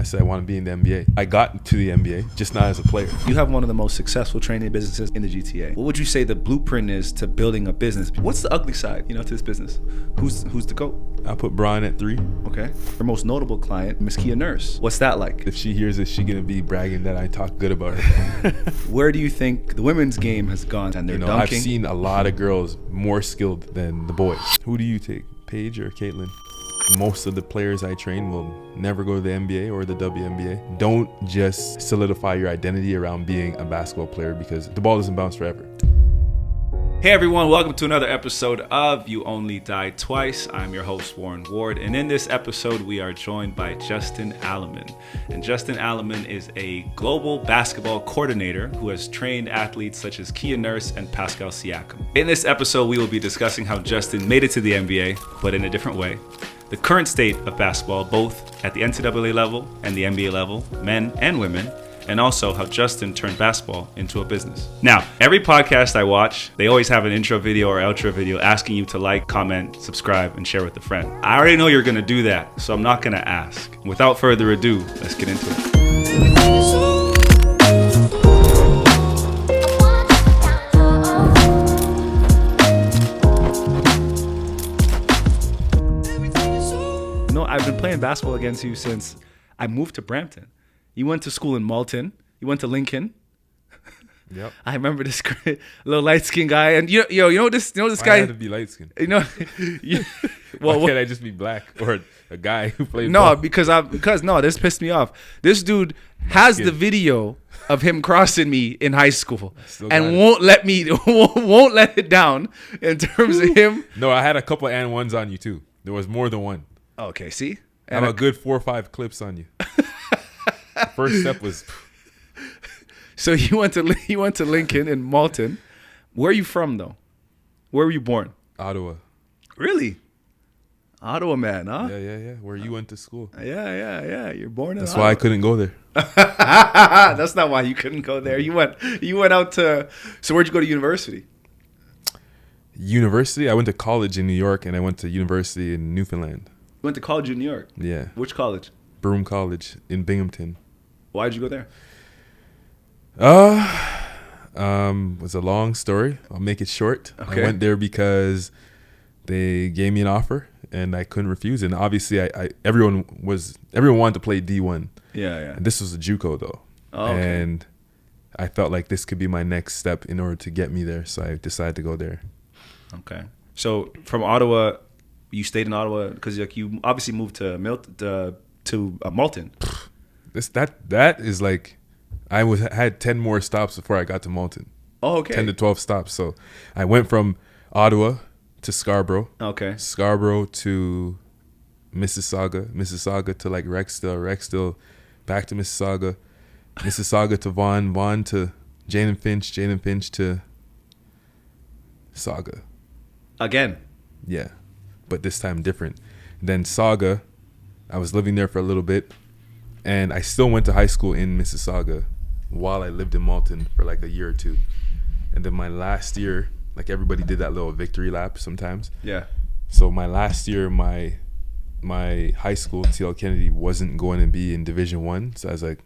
I said I want to be in the NBA. I got to the NBA, just not as a player. You have one of the most successful training businesses in the GTA. What would you say the blueprint is to building a business? What's the ugly side, to this business? Who's the GOAT? I put Brian at 3. Okay. Your most notable client, Miss Kia Nurse. What's that like? If she hears this, she's gonna be bragging that I talk good about her. Where do you think the women's game has gone? And they're dunking. I've seen a lot of girls more skilled than the boys. Who do you take, Paige or Caitlin? Most of the players I train will never go to the NBA or the WNBA. Don't just solidify your identity around being a basketball player, because the ball doesn't bounce forever. Hey everyone, welcome to another episode of You Only Die Twice. I'm your host, Warren Ward, and in this episode we are joined by Justin Alliman. And Justin Alliman is a global basketball coordinator who has trained athletes such as Kia Nurse and Pascal Siakam. In this episode, we will be discussing how Justin made it to the NBA, but in a different way. The current state of basketball, both at the NCAA level and the NBA level, men and women, and also how Justin turned basketball into a business. Now, every podcast I watch, they always have an intro video or outro video asking you to like, comment, subscribe, and share with a friend. I already know you're gonna do that, so I'm not gonna ask. Without further ado, let's get into it. I've been playing basketball against you since I moved to Brampton. You went to school in Malton. You went to Lincoln. Yep. I remember this little light skinned guy, and you know this guy. I had to be light skinned. Why can't I just be black or a guy who played ball? Because this pissed me off. This dude has the video of him crossing me in high school and won't let it down in terms of him. No, I had a couple and ones on you too. There was more than one. Okay, see? I have a good 4 or 5 clips on you. The first step was... So you went to Lincoln in Malton. Where are you from, though? Where were you born? Ottawa. Really? Ottawa man, huh? Yeah. Where you went to school. Yeah. You're born in That's Ottawa. why I couldn't go there. That's not why you couldn't go there. You went out to... So where'd you go to university? University? I went to college in New York, and I went to university in Newfoundland. You went to college in New York? Yeah. Which college? Broome College in Binghamton. Why did you go there? Was a long story. I'll make it short. Okay. I went there because they gave me an offer and I couldn't refuse. And obviously, everyone wanted to play D1. Yeah. And this was a JUCO though. Oh, okay. And I felt like this could be my next step in order to get me there. So I decided to go there. Okay. So from Ottawa, you stayed in Ottawa because you obviously moved to Malton. That is like, I had 10 more stops before I got to Malton. Oh, okay. 10 to 12 stops. So I went from Ottawa to Scarborough. Okay. Scarborough to Mississauga to like Rexdale, back to Mississauga to Vaughan to Jane and Finch to Sauga. Again. Yeah, but this time different. Then Sauga, I was living there for a little bit, and I still went to high school in Mississauga while I lived in Malton for like a year or two. And then my last year, like everybody did that little victory lap sometimes. Yeah. So my last year, my high school, TL Kennedy, wasn't going to be in Division 1. So I was like,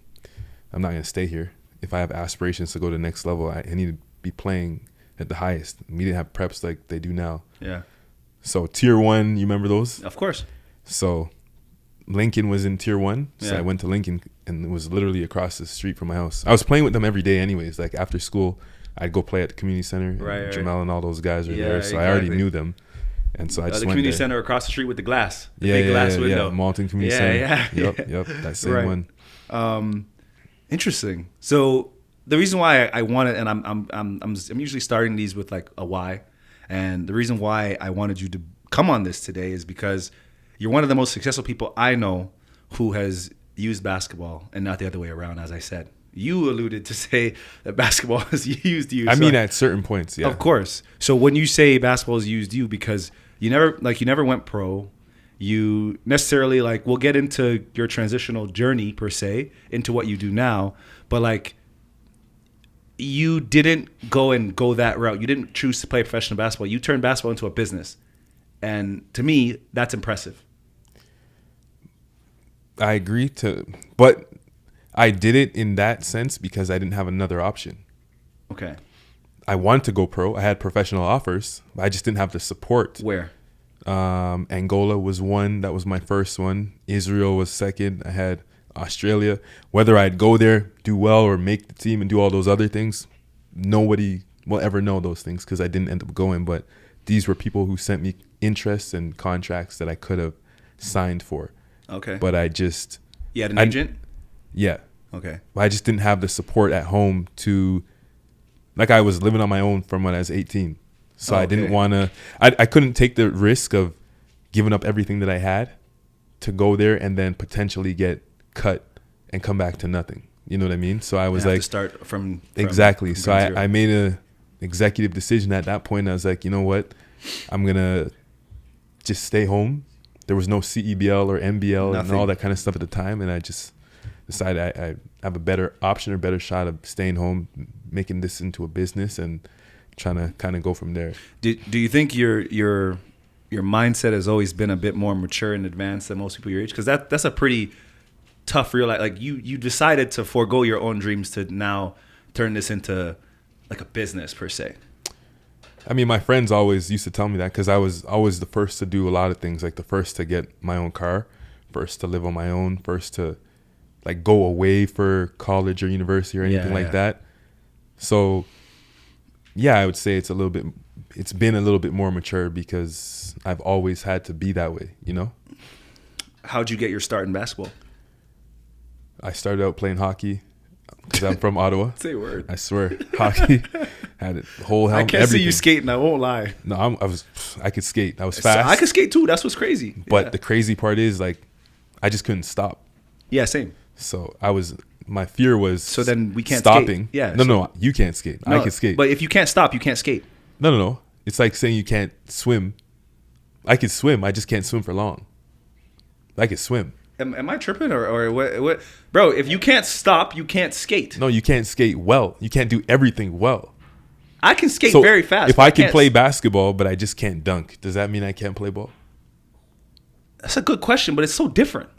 I'm not going to stay here. If I have aspirations to go to the next level, I need to be playing at the highest. We didn't have preps like they do now. Yeah. So Tier 1, you remember those? Of course. So Lincoln was in Tier 1. So Yeah. I went to Lincoln, and it was literally across the street from my house. I was playing with them every day anyways. Like after school, I'd go play at the community center. Right. Jamel and all those guys were Yeah, there. So exactly. I already knew them. And so I just the went community there. center across the street with the glass. The big glass window. Yeah, Malton Community Center. Yeah. Yep, that same Right. one. Interesting. So the reason why I wanted, and I'm usually starting these with like a why, and the reason why I wanted you to come on this today is because you're one of the most successful people I know who has used basketball and not the other way around. As I said, you alluded to say that basketball has used you. I mean, at certain points, yeah. Of course. So when you say basketball has used you, because you never went pro. You necessarily we'll get into your transitional journey per se into what you do now, but you didn't go that route. You didn't choose to play professional basketball. You turned basketball into a business. And to me, that's impressive. I agree but I did it in that sense because I didn't have another option. Okay. I wanted to go pro. I had professional offers, but I just didn't have the support. Where? Angola was one. That was my first one. Israel was second. I had Australia. Whether I'd go there, do well, or make the team and do all those other things, nobody will ever know those things because I didn't end up going. But these were people who sent me interests and contracts that I could have signed for. Okay. But I just... You had an agent? Yeah. Okay. I just didn't have the support at home to... Like, I was living on my own from when I was 18. So I didn't want to... I couldn't take the risk of giving up everything that I had to go there and then potentially get cut and come back to nothing. You know what I mean? So I was like... to start from exactly. From so I made a executive decision at that point. I was like, you know what? I'm going to just stay home. There was no CEBL or NBL and all that kind of stuff at the time. And I just decided I have a better option or better shot of staying home, making this into a business and trying to kind of go from there. Do you think your mindset has always been a bit more mature and advanced than most people your age? Because that's a pretty tough real life. Like you decided to forego your own dreams to now turn this into like a business per se. I mean, my friends always used to tell me that because I was always the first to do a lot of things, like the first to get my own car, first to live on my own, first to like go away for college or university or anything like that. So yeah, I would say it's been a little bit more mature because I've always had to be that way, you know? How'd you get your start in basketball? I started out playing hockey because I'm from Ottawa. Say a word. I swear. Hockey. Had a whole helmet. I can't everything. see you skating. I won't lie. No, I could skate. I was fast. So I could skate too. That's what's crazy. But the crazy part is like, I just couldn't stop. Yeah, same. So my fear was so then we can't stopping. Skate. Yeah. No, you can't skate. No, I can skate. But if you can't stop, you can't skate. No. It's like saying you can't swim. I could swim. I just can't swim for long. I could swim. Am I tripping or what? Bro, if you can't stop, you can't skate. No, you can't skate well. You can't do everything well. I can skate very fast. If I can play basketball, but I just can't dunk, does that mean I can't play ball? That's a good question, but it's so different.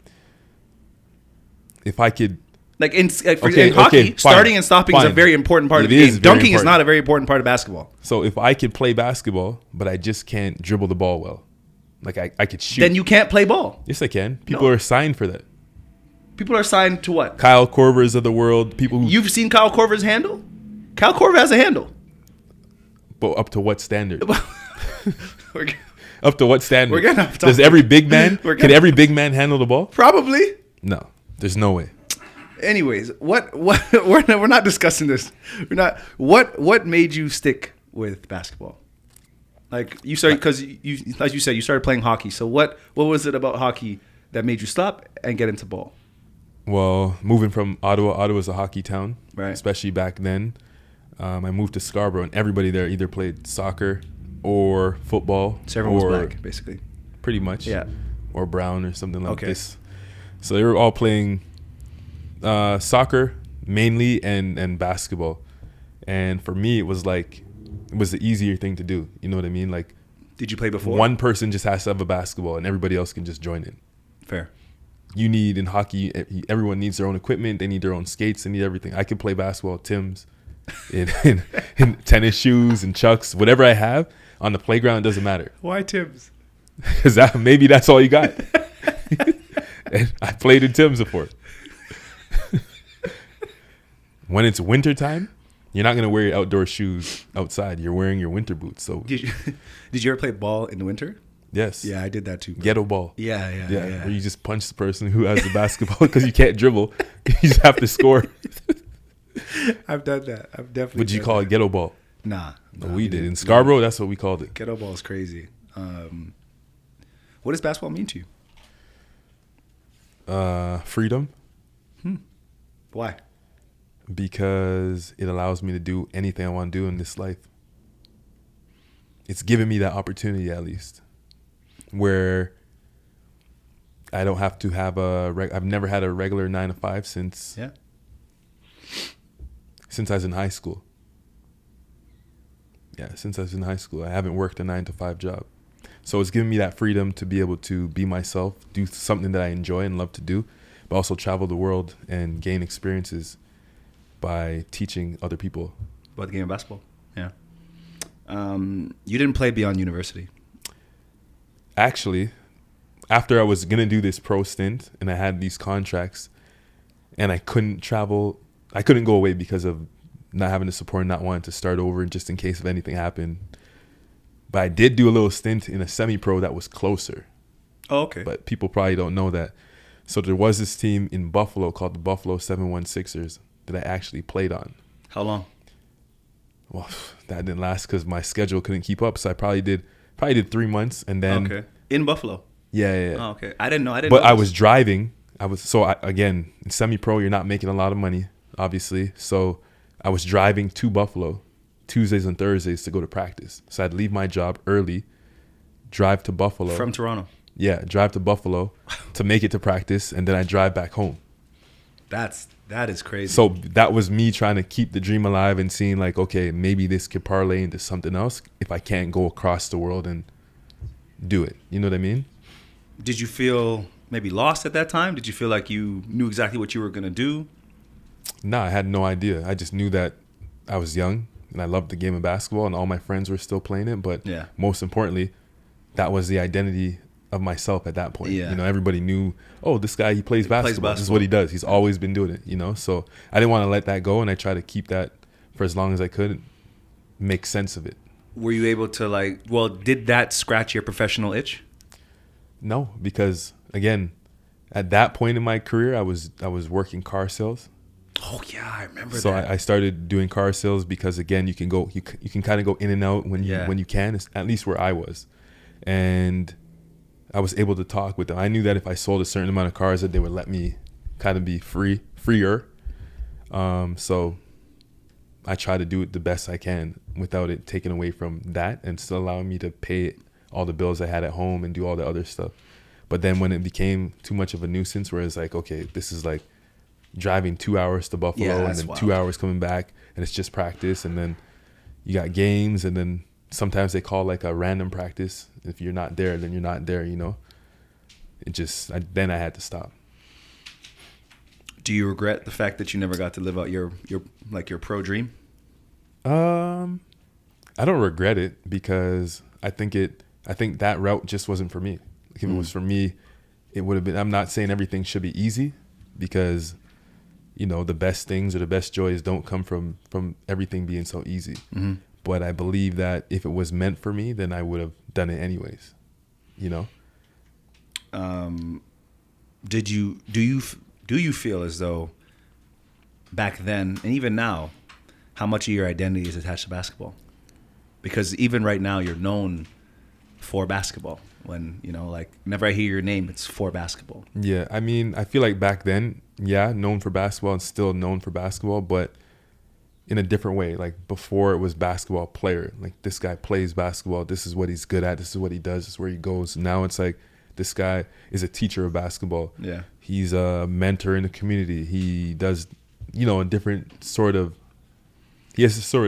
If I could... Like in hockey, starting and stopping is a very important part of the game. Dunking is not a very important part of basketball. So if I could play basketball, but I just can't dribble the ball well, like I could shoot. Then you can't play ball. Yes, I can. People are signed for that. People are signed to what? Kyle Korvers of the world. People who... You've seen Kyle Korver's handle? Kyle Korver has a handle. But up to what standard? We're up to what standard? We're getting off topic. Does every big man... Can every big man handle the ball? Probably. No. There's no way. Anyways, what we're not discussing this. We're not. What made you stick with basketball? Like you started because you, like you said, you started playing hockey. So what was it about hockey that made you stop and get into ball? Well, moving from Ottawa's a hockey town, right? Especially back then. I moved to Scarborough, and everybody there either played soccer or football. So everyone was black, basically. Pretty much, yeah. Or brown or something like this. So they were all playing soccer mainly and basketball. And for me, it was the easier thing to do. You know what I mean? Like, did you play before? One person just has to have a basketball, and everybody else can just join in. Fair. You need in hockey, everyone needs their own equipment. They need their own skates. They need everything. I could play basketball at Tim's, in tennis shoes and Chucks, whatever I have on the playground. It doesn't matter. Why Tim's? Because maybe that's all you got. And I played in Tim's before. When it's winter time, you're not gonna wear your outdoor shoes outside. You're wearing your winter boots. So did you ever play ball in the winter? Yes. Yeah, I did that too. Ghetto ball. Yeah. Where you just punch the person who has the basketball because you can't dribble. You just have to score. I've done that. I've definitely. Would you call it ghetto ball? Nah, we did in Scarborough. That's what we called it. Ghetto ball is crazy. What does basketball mean to you? Freedom. Why? Because it allows me to do anything I want to do in this life. It's given me that opportunity, at least, where I don't have to have I've never had a regular 9 to 5 since I was in high school. Yeah, since I was in high school, I haven't worked a 9 to 5 job. So it's given me that freedom to be able to be myself, do something that I enjoy and love to do. but also travel the world and gain experiences by teaching other people about the game of basketball. Yeah. You didn't play beyond university. Actually, after I was gonna do this pro stint and I had these contracts and I couldn't travel, I couldn't go away because of not having the support and not wanting to start over just in case if anything happened. But I did do a little stint in a semi-pro that was closer. Oh, okay. But people probably don't know that. So there was this team in Buffalo called the Buffalo 716ers that I actually played on. How long? Well, that didn't last because my schedule couldn't keep up. So I probably did 3 months, and then okay. In Buffalo. Yeah. Oh, okay. I didn't know. But I was driving. Again, in semi-pro, you're not making a lot of money, obviously. So I was driving to Buffalo Tuesdays and Thursdays to go to practice. So I'd leave my job early, drive to Buffalo. From Toronto? Yeah, drive to Buffalo to make it to practice, and then I drive back home. That is crazy. So that was me trying to keep the dream alive and seeing like, okay, maybe this could parlay into something else if I can't go across the world and do it. You know what I mean? Did you feel maybe lost at that time? Did you feel like you knew exactly what you were going to do? No, I had no idea. I just knew that I was young and I loved the game of basketball and all my friends were still playing it. But most importantly, that was the identity of myself at that point. Yeah. You know, everybody knew, oh, this guy, he plays basketball. This is what he does. He's always been doing it, you know? So I didn't want to let that go, and I tried to keep that for as long as I could, make sense of it. Were you able to did that scratch your professional itch? No, because again, at that point in my career, I was working car sales. Oh yeah, I remember that. So I started doing car sales because again, you can kind of go in and out when you can, at least where I was. And I was able to talk with them. I knew that if I sold a certain amount of cars that they would let me kind of be freer. So I try to do it the best I can without it taking away from that and still allowing me to pay all the bills I had at home and do all the other stuff. But then when it became too much of a nuisance where it's like, okay, this is like driving 2 hours to Buffalo and then wild. 2 hours coming back and it's just practice. And then you got games and then sometimes they call like a random practice. If you're not there, then you're not there, you know. Then I had to stop. Do you regret the fact that you never got to live out your pro dream? I don't regret it because I think that route just wasn't for me. Like if it was for me, it would have been. I'm not saying everything should be easy because, you know, the best things or the best joys don't come from everything being so easy. Mm-hmm. But I believe that if it was meant for me, then I would have done it anyways, you know? Do you feel as though back then and even now, how much of your identity is attached to basketball? Because even right now, you're known for basketball. When, you know, like whenever I hear your name, it's for basketball. Yeah, I mean, I feel like back then, known for basketball and still known for basketball, but in a different way. Like before it was basketball player. Like this guy plays basketball. This is what he's good at. This is what he does. This is where he goes. Now it's like this guy is a teacher of basketball. Yeah. He's a mentor in the community. He does, you know, he has a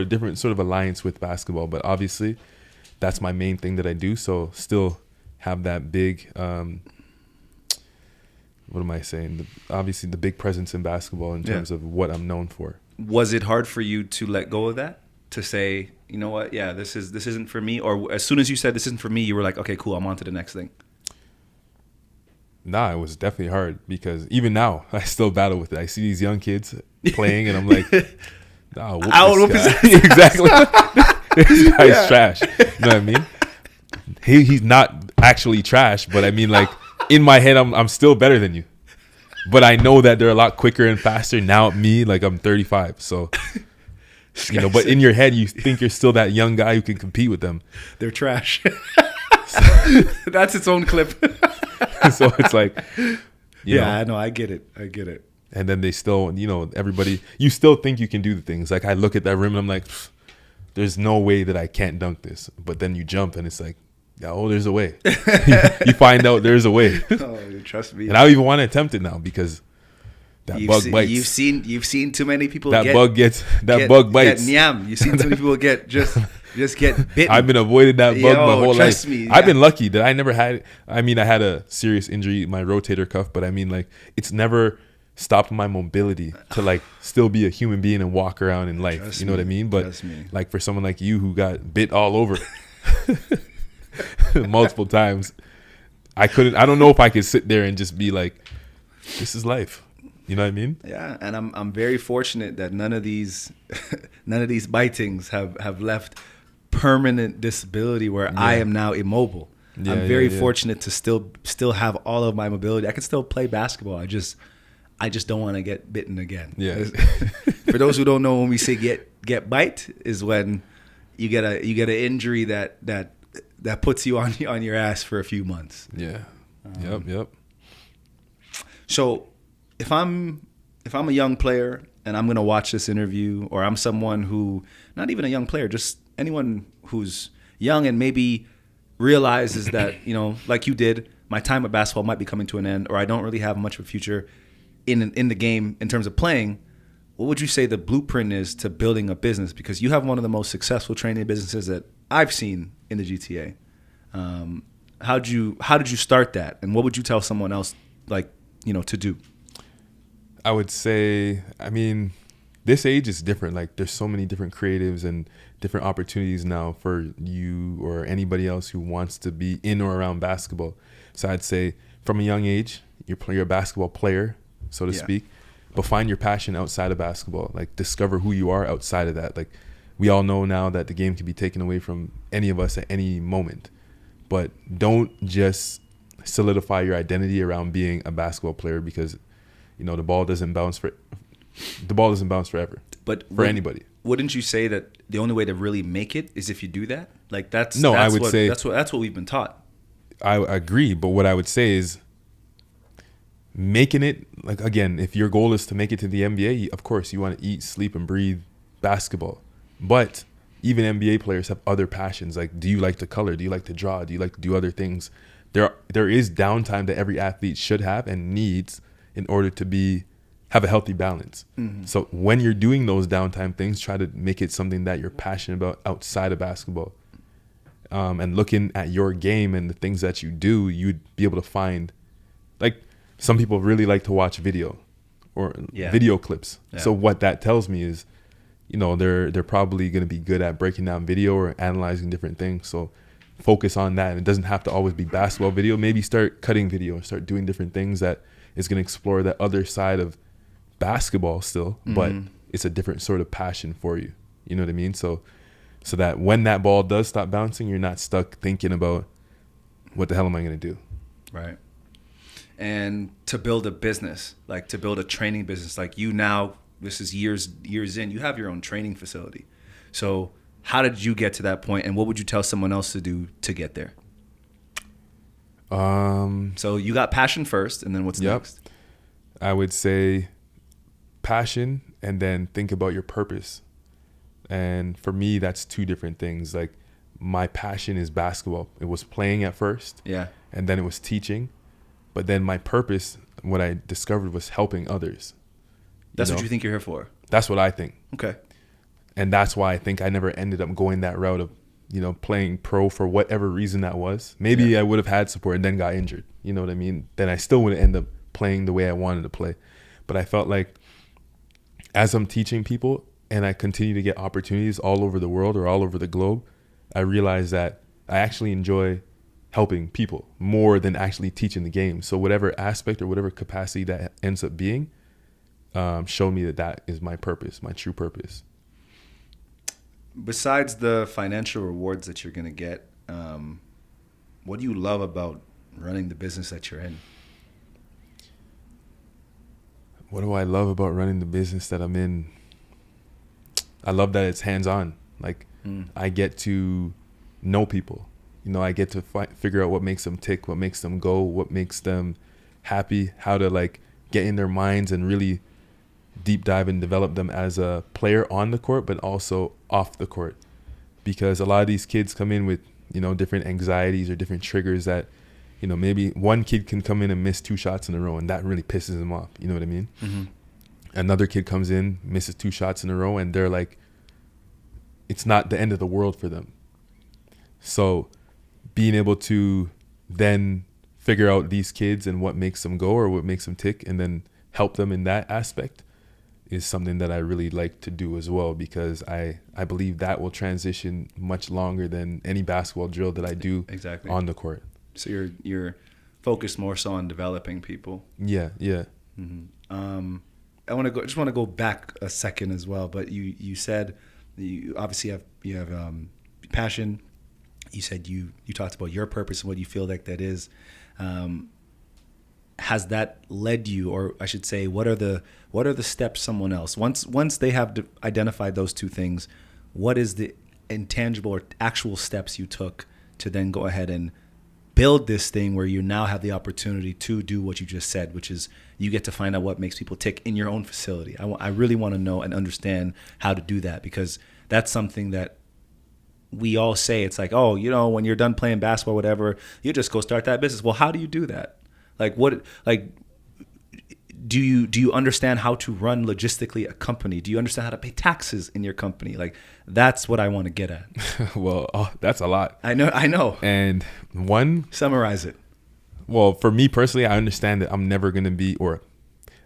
different sort of alliance with basketball. But obviously that's my main thing that I do. So still have that big, what am I saying? Obviously the big presence in basketball in terms of what I'm known for. Was it hard for you to let go of that? To say, you know what? Yeah, this isn't for me. Or as soon as you said this isn't for me, you were like, okay, cool, I'm on to the next thing. Nah, it was definitely hard because even now I still battle with it. I see these young kids playing and I'm like, nah, whoop this guy. Exactly. This guy's trash. You know what I mean? He's not actually trash, but I mean, like in my head, I'm still better than you. But I know that they're a lot quicker and faster now. Me, like I'm 35, so you know. But in your head, you think you're still that young guy who can compete with them. They're trash. That's its own clip. So it's like, I know, I get it. And then they still, you know, everybody. You still think you can do the things. Like I look at that rim and I'm like, there's no way that I can't dunk this. But then you jump and it's like, oh, there's a way. You find out there's a way. Oh, trust me. And I don't even want to attempt it now because that bug bites. You've seen too many people bug bites. Get nyam. You've seen too many people get just Just get bitten. I've been avoiding that bug my whole life. Me, I've been lucky that I never had. I mean, I had a serious injury, my rotator cuff, but I mean, like, it's never stopped my mobility to like still be a human being and walk around in life. You know what I mean? But like for someone like you who got bit all over multiple times, I don't know if I could sit there and just be like, this is life. You know what I mean? Yeah, and I'm very fortunate that none of these bitings have left permanent disability where I am now immobile. I'm very fortunate to still have all of my mobility. I can still play basketball. I just don't want to get bitten again. Yeah. For those who don't know, when we say get bite is when you get an injury that puts you on your ass for a few months. Yeah. Yep. So if I'm a young player and I'm going to watch this interview, or I'm someone who, not even a young player, just anyone who's young and maybe realizes that, you know, like you did, my time at basketball might be coming to an end, or I don't really have much of a future in the game in terms of playing, what would you say the blueprint is to building a business? Because you have one of the most successful training businesses that I've seen in the GTA. How did you start that, and what would you tell someone else, like, you know, to do? I would say, I mean, this age is different. Like, there's so many different creatives and different opportunities now for you or anybody else who wants to be in or around basketball. So I'd say from a young age, you're a basketball player, so to speak, but find your passion outside of basketball. Like, discover who you are outside of that. Like, we all know now that the game can be taken away from any of us at any moment, but don't just solidify your identity around being a basketball player, because, you know, the ball doesn't bounce forever. But for anybody. Wouldn't you say that the only way to really make it is if you do that? Like, I would say that's what we've been taught. I agree, but what I would say is making it, like, again, if your goal is to make it to the NBA, of course you want to eat, sleep, and breathe basketball. But even NBA players have other passions. Like, do you like to color? Do you like to draw? Do you like to do other things? There is downtime that every athlete should have and needs in order to have a healthy balance. Mm-hmm. So when you're doing those downtime things, try to make it something that you're passionate about outside of basketball. And looking at your game and the things that you do, you'd be able to find, like, some people really like to watch video or video clips. Yeah. So what that tells me is, you know, they're probably going to be good at breaking down video or analyzing different things. So focus on that. And it doesn't have to always be basketball video. Maybe start cutting video and start doing different things that is going to explore that other side of basketball still, but it's a different sort of passion for you. You know what I mean? So that when that ball does stop bouncing, you're not stuck thinking about, what the hell am I going to do? Right. And to build a business, like to build a training business, like you now, this is years in, you have your own training facility. So how did you get to that point, and what would you tell someone else to do to get there? So you got passion first, and then what's next? I would say passion, and then think about your purpose. And for me, that's two different things. Like, my passion is basketball. It was playing at first. Yeah. And then it was teaching. But then my purpose, what I discovered, was helping others. That's what you think you're here for? That's what I think. Okay. And that's why I think I never ended up going that route of, you know, playing pro for whatever reason that was. Maybe I would have had support and then got injured. You know what I mean? Then I still wouldn't end up playing the way I wanted to play. But I felt like as I'm teaching people and I continue to get opportunities all over the world or all over the globe, I realized that I actually enjoy helping people more than actually teaching the game. So whatever aspect or whatever capacity that ends up being, showed me that is my purpose, my true purpose. Besides the financial rewards that you're going to get, what do you love about running the business that you're in? What do I love about running the business that I'm in? I love that it's hands-on. Like, I get to know people. You know, I get to figure out what makes them tick, what makes them go, what makes them happy, how to, like, get in their minds and really deep dive and develop them as a player on the court, but also off the court. Because a lot of these kids come in with, you know, different anxieties or different triggers that, you know, maybe one kid can come in and miss 2 shots in a row and that really pisses them off. You know what I mean? Mm-hmm. Another kid comes in, misses 2 shots in a row, and they're like, it's not the end of the world for them. So being able to then figure out these kids and what makes them go or what makes them tick, and then help them in that aspect, is something that I really like to do as well, because I believe that will transition much longer than any basketball drill that I do exactly on the court. So you're focused more so on developing people. Yeah. Mm-hmm. I want to go back a second as well. But you said you obviously have passion. You said you talked about your purpose and what you feel like that is. Has that led you, or I should say, what are the steps someone else once they have identified those two things? What is the intangible or actual steps you took to then go ahead and build this thing where you now have the opportunity to do what you just said, which is you get to find out what makes people tick in your own facility. I really want to know and understand how to do that, because that's something that we all say. It's like, oh, when you're done playing basketball, whatever, you just go start that business. Well, how do you do that? Do you understand how to run logistically a company? Do you understand how to pay taxes in your company? Like, that's what I want to get at. Well, that's a lot. I know. And summarize it. Well, for me personally, I understand that I'm never going to be, or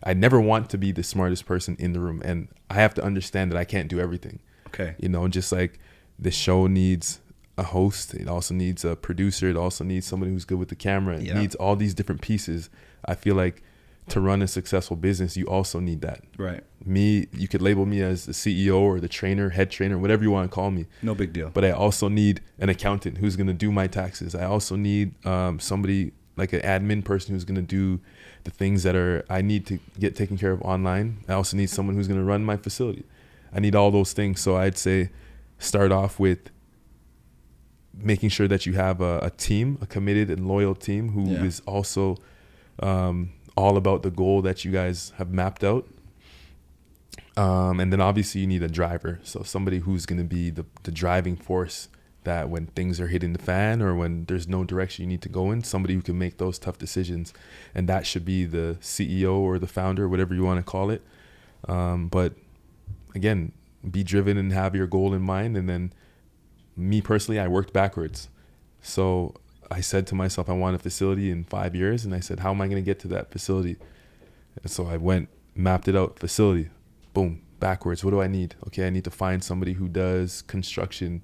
I never want to be the smartest person in the room. And I have to understand that I can't do everything. Okay. Just like the show needs a host, it also needs a producer, it also needs somebody who's good with the camera. It needs all these different pieces. I feel like to run a successful business, you also need that. Right. You could label me as the CEO or the trainer, head trainer, whatever you want to call me. No big deal. But I also need an accountant who's going to do my taxes. I also need somebody like an admin person who's going to do the things that I need to get taken care of online. I also need someone who's going to run my facility. I need all those things. So I'd say start off with making sure that you have a team, a committed and loyal team who is also all about the goal that you guys have mapped out. And then obviously you need a driver. So somebody who's going to be the driving force, that when things are hitting the fan or when there's no direction you need to go in, somebody who can make those tough decisions. And that should be the CEO or the founder, whatever you want to call it. But again, be driven and have your goal in mind. And then me personally, I worked backwards. So I said to myself, I want a facility in 5 years. And I said, how am I going to get to that facility? And so I mapped it out, facility, boom, backwards. What do I need? Okay, I need to find somebody who does construction.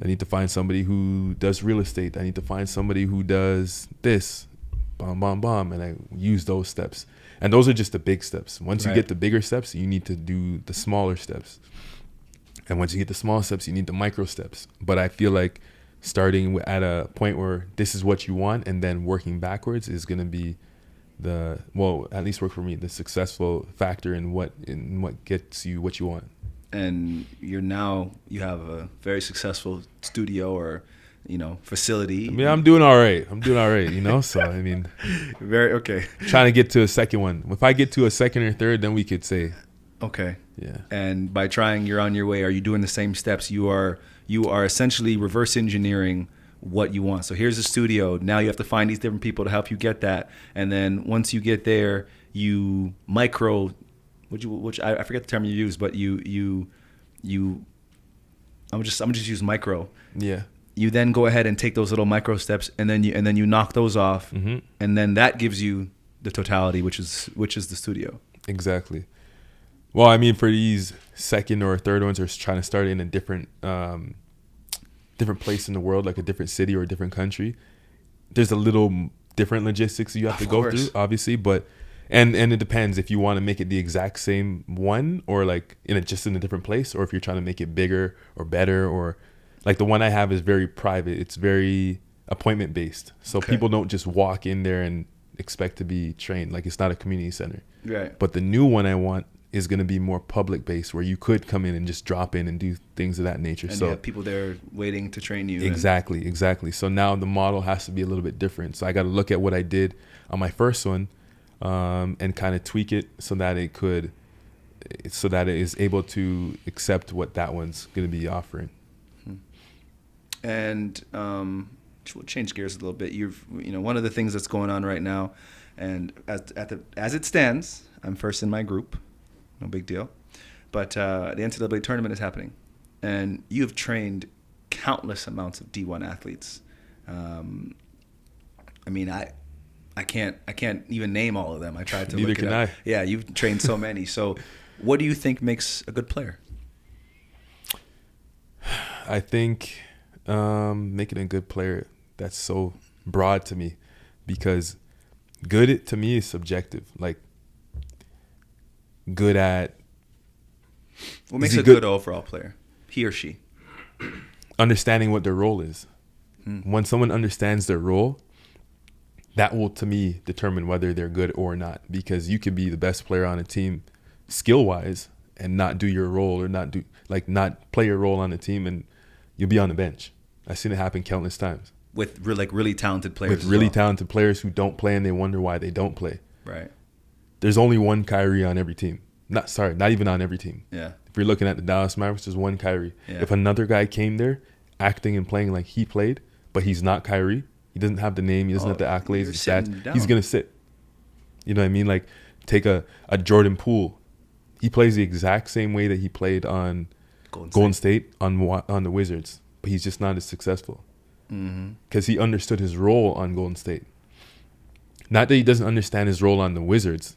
I need to find somebody who does real estate. I need to find somebody who does this, and I use those steps. And those are just the big steps. Once you get the bigger steps, you need to do the smaller steps. And once you get the small steps, you need the micro steps. But I feel like starting at a point where this is what you want and then working backwards is going to be at least work for me, the successful factor in what gets you what you want. And you have a very successful studio or facility. I mean, I'm doing all right, so I mean, very okay. Trying to get to a second one. If I get to a second or third, then we could say okay. Yeah. And by trying, you're on your way. Are you doing the same steps? You are essentially reverse engineering what you want. So here's a studio. Now you have to find these different people to help you get that. And then once you get there, you micro, which I forget the term you use, but you I'm just use micro. Yeah. You then go ahead and take those little micro steps, and then you knock those off, and then that gives you the totality, which is the studio. Exactly. Well, I mean, for these second or third ones, are trying to start in a different place in the world, like a different city or a different country. There's a little different logistics you have to go through, obviously, but and it depends if you want to make it the exact same one or like just in a different place, or if you're trying to make it bigger or better, or like the one I have is very private. It's very appointment based, so people don't just walk in there and expect to be trained. Like, it's not a community center. Right. But the new one I want is going to be more public based, where you could come in and just drop in and do things of that nature. And so you have people there waiting to train you. Exactly. So now the model has to be a little bit different. So I got to look at what I did on my first one, and kind of tweak it so that it is able to accept what that one's going to be offering. And we'll change gears a little bit. One of the things that's going on right now, and as it stands, I'm first in my group. No big deal. But the NCAA tournament is happening. and you have trained countless amounts of D1 athletes. I mean, I can't even name all of them. I tried to Neither look it can up. I. Yeah, you've trained so many. So what do you think makes a good player? I think making a good player, that's so broad to me, because good to me is subjective. Like, good at... What makes a good overall player? He or she? Understanding what their role is. When someone understands their role, that will, to me, determine whether they're good or not. Because you could be the best player on a team skill-wise and not do your role, or not play your role on the team, and you'll be on the bench. I've seen it happen countless times. With really talented players. With really talented players who don't play, and they wonder why they don't play. Right. There's only one Kyrie on every team. Not even on every team. Yeah. If you're looking at the Dallas Mavericks, there's one Kyrie. Yeah. If another guy came there acting and playing like he played, but he's not Kyrie, he doesn't have the name, he doesn't have the accolades, the stats, he's going to sit. You know what I mean? Like, take a Jordan Poole. He plays the exact same way that he played on Golden State on the Wizards, but he's just not as successful. Because he understood his role on Golden State. Not that he doesn't understand his role on the Wizards,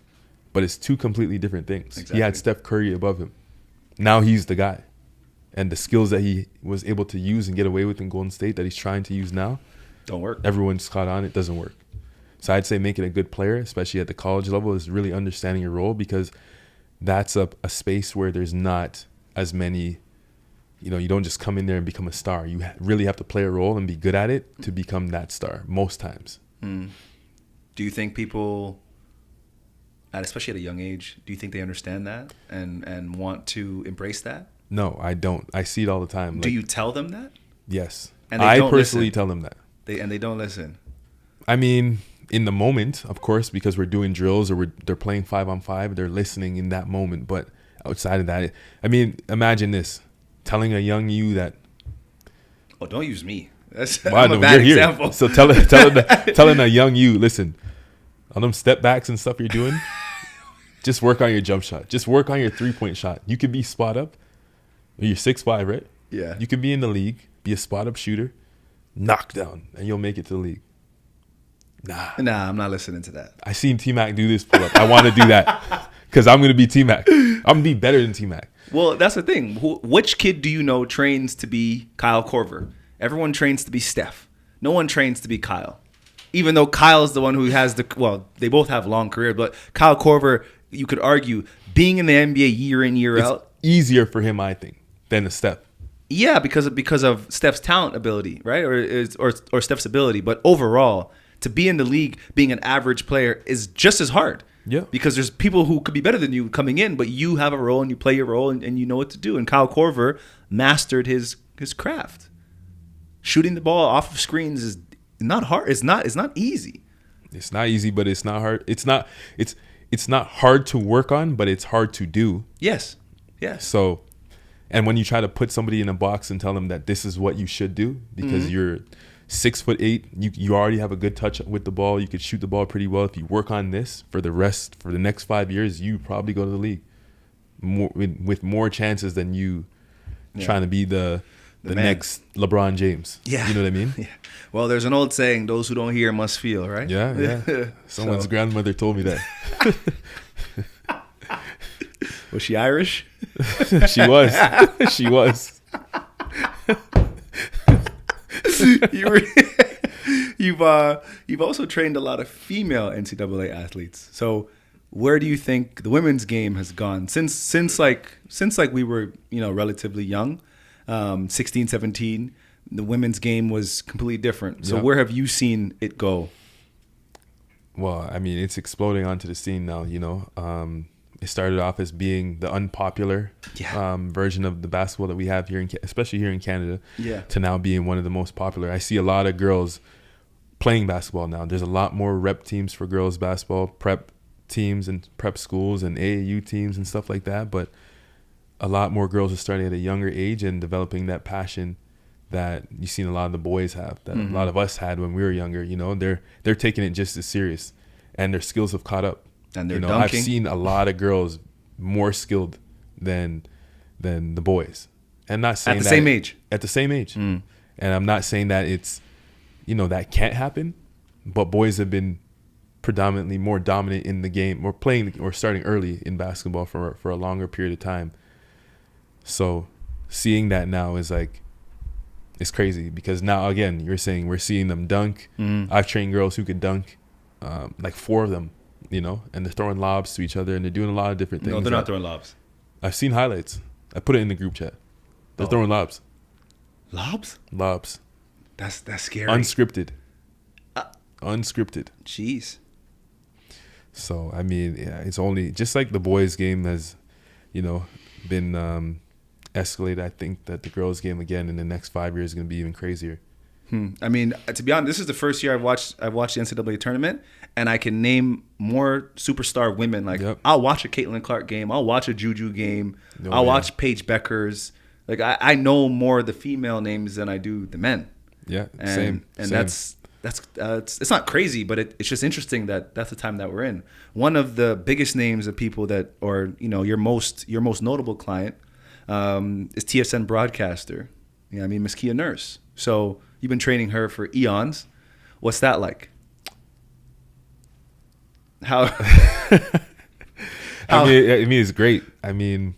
but it's two completely different things. Exactly. He had Steph Curry above him. Now he's the guy. And the skills that he was able to use and get away with in Golden State that he's trying to use now, don't work. Everyone's caught on. It doesn't work. So I'd say making a good player, especially at the college level, is really understanding your role, because that's a space where there's not as many, you don't just come in there and become a star. You really have to play a role and be good at it to become that star most times. Do you think people, especially at a young age, do you think they understand that and want to embrace that? No, I don't. I see it all the time. Do you tell them that? Yes. And they I don't personally listen. tell them that. They don't listen. I mean, in the moment, of course, because we're doing drills or they're playing 5-on-5, they're listening in that moment. But outside of that, I mean, imagine this, telling a young you that... Oh, don't use me. I'm a bad example. So telling a young you, listen, on them step backs and stuff you're doing, just work on your jump shot. Just work on your three-point shot. You could be spot up. You're 6'5", right? Yeah. You could be in the league, be a spot up shooter, knock down, and you'll make it to the league. Nah, I'm not listening to that. I seen T-Mac do this pull up. I want to do that because I'm going to be T-Mac. I'm going to be better than T-Mac. Well, that's the thing. Which kid do you know trains to be Kyle Korver? Everyone trains to be Steph. No one trains to be Kyle. Even though Kyle's the one who has they both have long careers, but Kyle Korver, you could argue, being in the NBA year in, year out. Easier for him, I think, than a Steph. Yeah, because of Steph's talent ability, right? Or Steph's ability. But overall, to be in the league, being an average player is just as hard. Yeah. Because there's people who could be better than you coming in, but you have a role and you play your role and you know what to do. And Kyle Korver mastered his craft. Shooting the ball off of screens is not hard. It's not easy. It's not easy, but it's not hard. It's not hard to work on, but it's hard to do. Yes. So, and when you try to put somebody in a box and tell them that this is what you should do because you're 6'8", you already have a good touch with the ball. You could shoot the ball pretty well. If you work on this for the next 5 years, you probably go to the league with more chances than you trying to be the next LeBron James. Yeah. You know what I mean? Yeah. Well, there's an old saying, those who don't hear must feel, right? Yeah. Someone's grandmother told me that. Was she Irish? She was. She was. You've also trained a lot of female NCAA athletes. So where do you think the women's game has gone since we were, relatively young, 16, 17, the women's game was completely different. So where have you seen it go? Well, I mean, it's exploding onto the scene now, It started off as being the unpopular version of the basketball that we have here, especially here in Canada, to now being one of the most popular. I see a lot of girls playing basketball now. There's a lot more rep teams for girls basketball, prep teams and prep schools and AAU teams and stuff like that. But a lot more girls are starting at a younger age and developing that passion that you've seen a lot of the boys have, that a lot of us had when we were younger. They're taking it just as serious, and their skills have caught up. And they're dunking. I've seen a lot of girls more skilled than the boys. And not saying at the same age. At the same age. And I'm not saying that it's, that can't happen, but boys have been predominantly more dominant in the game, or playing or starting early in basketball for a longer period of time. So seeing that now is like, it's crazy, because now, again, you're saying we're seeing them dunk. I've trained girls who can dunk, like 4 of them, and they're throwing lobs to each other, and they're doing a lot of different things. No, they're not throwing lobs. I've seen highlights. I put it in the group chat. They're throwing lobs. Lobs? Lobs. That's scary. Unscripted. Unscripted. Jeez. So, I mean, yeah, it's only just like the boys' game has, been escalated. I think that the girls' game again in the next 5 years is going to be even crazier. I mean, to be honest, this is the first year I've watched the NCAA tournament, and I can name more superstar women. Like, I'll watch a Caitlin Clark game, I'll watch a Juju game, I'll watch Paige Beckers. Like, I know more of the female names than I do the men. Yeah, same. That's it's not crazy, but it's just interesting that that's the time that we're in. One of the biggest names of people that, or your most notable client, is TSN broadcaster. Miss Kia Nurse. So you've been training her for eons. What's that like? How? I mean, it's great. I mean,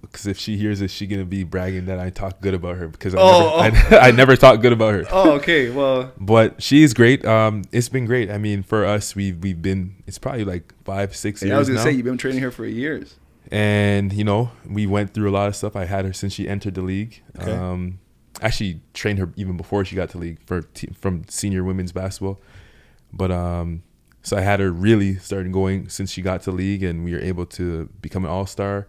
because if she hears it, she's gonna be bragging that I talk good about her, because I never talk good about her. Oh, okay. Well, but she's great. It's been great. I mean, for us, we've been. It's probably like 5-6 years. I was gonna now. say you've been training her for years. And we went through a lot of stuff. I had her since she entered the league. Okay. Actually trained her even before she got to league from senior women's basketball. But so I had her really starting going since she got to league, and we were able to become an all-star.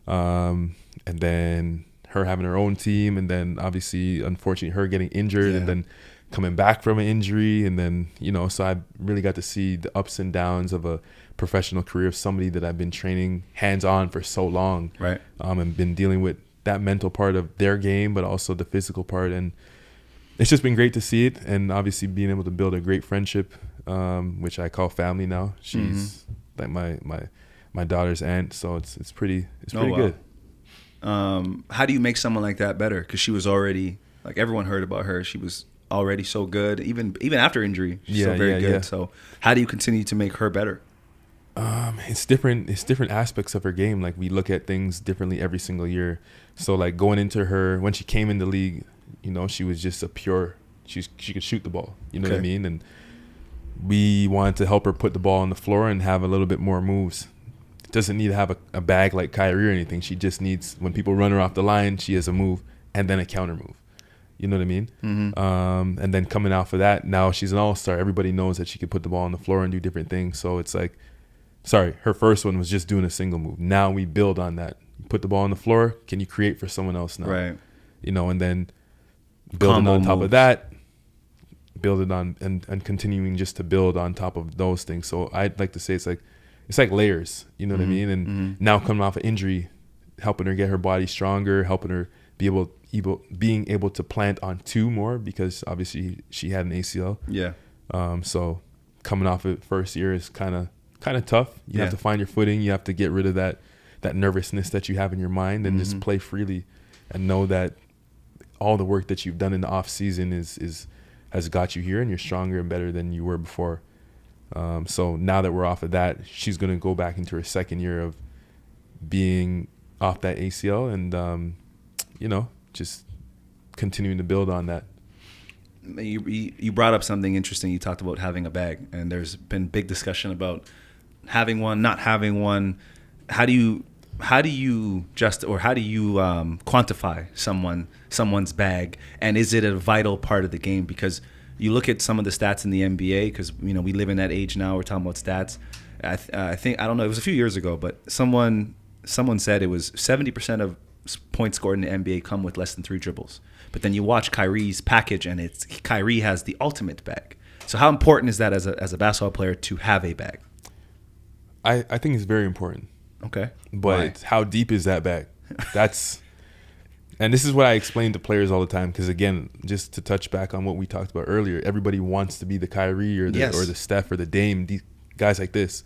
And then her having her own team, and then obviously, unfortunately, her getting injured, and then coming back from an injury, and then so I really got to see the ups and downs of a professional career of somebody that I've been training hands-on for so long, right? And been dealing with that mental part of their game, but also the physical part, and it's just been great to see it, and obviously being able to build a great friendship, which I call family now. She's like my daughter's aunt, so it's pretty good. How do you make someone like that better? Because she was already, like, everyone heard about her. She was already so good, even after injury. She's still very good. Yeah. So how do you continue to make her better? It's different aspects of her game. Like, we look at things differently every single year. So, like, going into her, when she came in the league, she was just a pure, she could shoot the ball, what I mean? And we wanted to help her put the ball on the floor and have a little bit more moves. Doesn't need to have a bag like Kyrie or anything. She just needs, when people run her off the line, she has a move and then a counter move. You know what I mean? And then coming off of that, now she's an all-star. Everybody knows that she can put the ball on the floor and do different things. So it's like, her first one was just doing a single move. Now we build on that. Put the ball on the floor. Can you create for someone else now? Right. And then building on top of that, building on and continuing just to build on top of those things. So I'd like to say it's like layers. You know what I mean? And now coming off an injury, helping her get her body stronger, helping her being able to plant on 2 more, because obviously she had an ACL. Yeah. So coming off it first year is kind of tough. You have to find your footing. You have to get rid of that nervousness that you have in your mind, and just play freely, and know that all the work that you've done in the off season has got you here, and you're stronger and better than you were before. So now that we're off of that, she's going to go back into her second year of being off that ACL, and just continuing to build on that. You brought up something interesting. You talked about having a bag, and there's been big discussion about having one, not having one. How do you quantify someone's bag, and is it a vital part of the game? Because you look at some of the stats in the NBA, because we live in that age now. We're talking about stats. I think, I don't know, it was a few years ago, but someone said it was 70% of points scored in the NBA come with less than 3 dribbles. But then you watch Kyrie's package, and Kyrie has the ultimate bag. So how important is that as a basketball player to have a bag? I think it's very important. Okay. But how deep is that bag? And this is what I explain to players all the time, because, again, just to touch back on what we talked about earlier, everybody wants to be the Kyrie or the Steph or the Dame, these guys like this.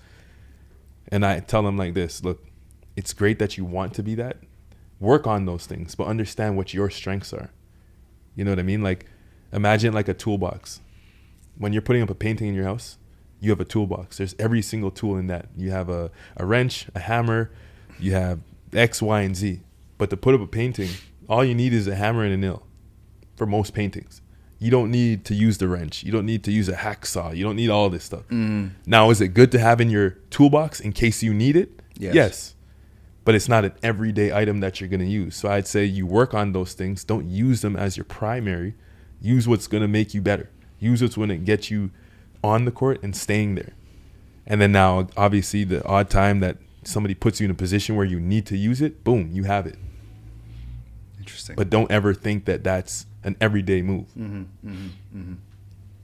And I tell them like this: look, it's great that you want to be that, work on those things, but understand what your strengths are. You know what I mean? Like, imagine like a toolbox. When you're putting up a painting in your house, you have a toolbox. There's every single tool in that. You have a wrench, a hammer, you have X, Y, and Z. But to put up a painting, all you need is a hammer and a nail for most paintings. You don't need to use the wrench. You don't need to use a hacksaw. You don't need all this stuff. Now, is it good to have in your toolbox in case you need it? Yes. But it's not an everyday item that you're going to use. So I'd say you work on those things. Don't use them as your primary. Use what's going to make you better. Use what's going to get you on the court and staying there. And then now, obviously, the odd time that somebody puts you in a position where you need to use it, boom, you have it. Interesting. But don't ever think that that's an everyday move.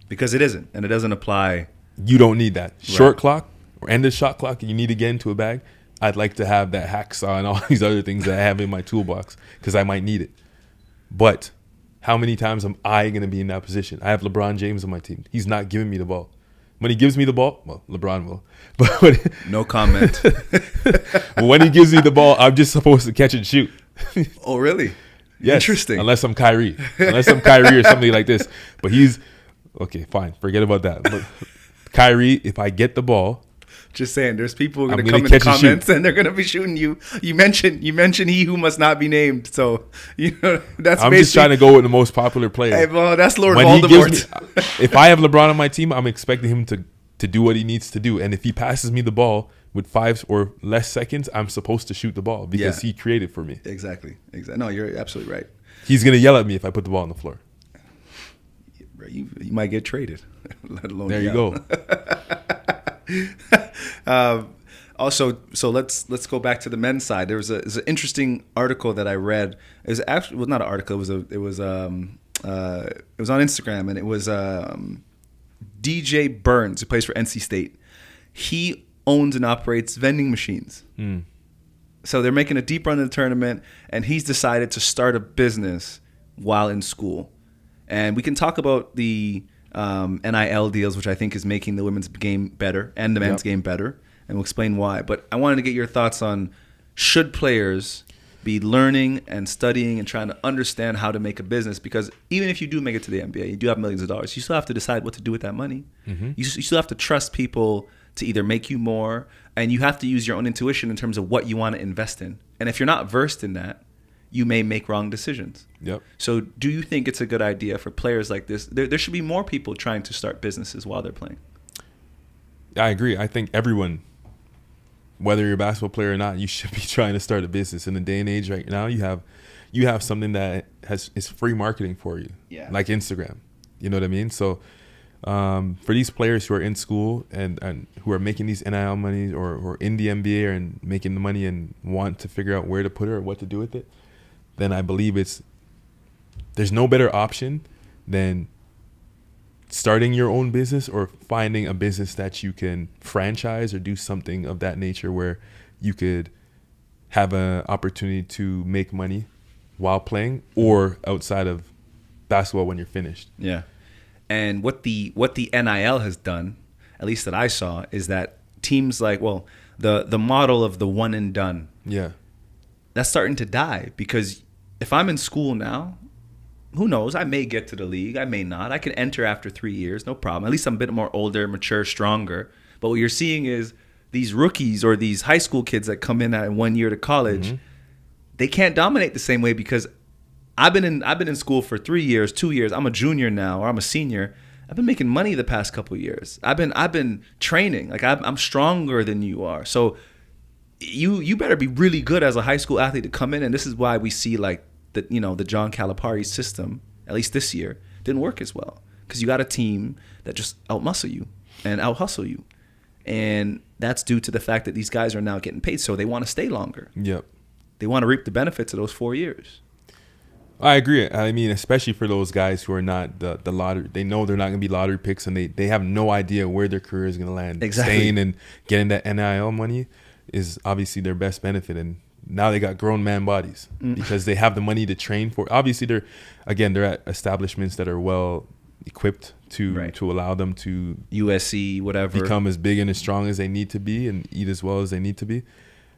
Because it isn't, and it doesn't apply. You don't need that. Short clock or end of shot clock, you need to get into a bag. I'd like to have that hacksaw and all these other things that I have in my toolbox because I might need it. But how many times am I going to be in that position? I have LeBron James on my team. He's not giving me the ball. When he gives me the ball, well, LeBron will. But no comment. when he gives me the ball, I'm just supposed to catch and shoot. Oh, really? Yes, interesting. Unless I'm Kyrie. Or something like this. But he's, okay, fine. Forget about that. But Kyrie, if I get the ball. Just saying, there's people who are going to come in the comments and they're going to be shooting you. You mentioned he who must not be named. So, that's I'm just trying to go with the most popular player. Hey, well, that's Lord Voldemort. If I have LeBron on my team, I'm expecting him to do what he needs to do. And if he passes me the ball with 5 or less seconds, I'm supposed to shoot the ball because he created for me. Exactly. No, you're absolutely right. He's going to yell at me if I put the ball on the floor. You might get traded, let alone there you go. Also, so let's go back to the men's side. There's an interesting article that I read. It was actually not an article. It was on Instagram, and it was DJ Burns, who plays for NC State. He owns and operates vending machines. So they're making a deep run in the tournament, and he's decided to start a business while in school. And we can talk about the NIL deals, which I think is making the women's game better and the men's game better, and we'll explain why. But I wanted to get your thoughts on, should players be learning and studying and trying to understand how to make a business? Because even if you do make it to the NBA, you do have millions of dollars, you still have to decide what to do with that money. You still have to trust people to either make you more, and you have to use your own intuition in terms of what you want to invest in. And if you're not versed in that, you may make wrong decisions. So do you think it's a good idea for players like this? There should be more people trying to start businesses while they're playing. I agree. I think everyone, whether you're a basketball player or not, you should be trying to start a business. In the day and age right now, you have something that is free marketing for you, like Instagram. You know what I mean? So for these players who are in school and who are making these NIL money or in the NBA and making the money and want to figure out where to put it or what to do with it, then I believe there's no better option than starting your own business or finding a business that you can franchise or do something of that nature where you could have an opportunity to make money while playing or outside of basketball when you're finished. Yeah. And what the NIL has done, at least that I saw, is that teams like, the model of the one and done. Yeah. That's starting to die, because if I'm in school now, who knows? I may get to the league. I may not. I can enter after 3 years. No problem. At least I'm a bit more older, mature, stronger. But what you're seeing is these rookies or these high school kids that come in at 1 year to college, they can't dominate the same way, because I've been in school for 3 years, 2 years. I'm a junior now, or I'm a senior. I've been making money the past couple of years. I've been training. Like I'm stronger than you are. So you better be really good as a high school athlete to come in, and this is why we see like the John Calipari system, at least this year, didn't work as well, because you got a team that just outmuscle you and out-hustle you, and that's due to the fact that these guys are now getting paid, so they want to stay longer. Yep. They want to reap the benefits of those 4 years. I agree. I mean, especially for those guys who are not the lottery. They know they're not going to be lottery picks, and they have no idea where their career is going to land. Exactly. Staying and getting that NIL money is obviously their best benefit. And now they got grown man bodies because they have the money to train for. Obviously, they're at establishments that are well equipped to allow them to USC, whatever, become as big and as strong as they need to be and eat as well as they need to be.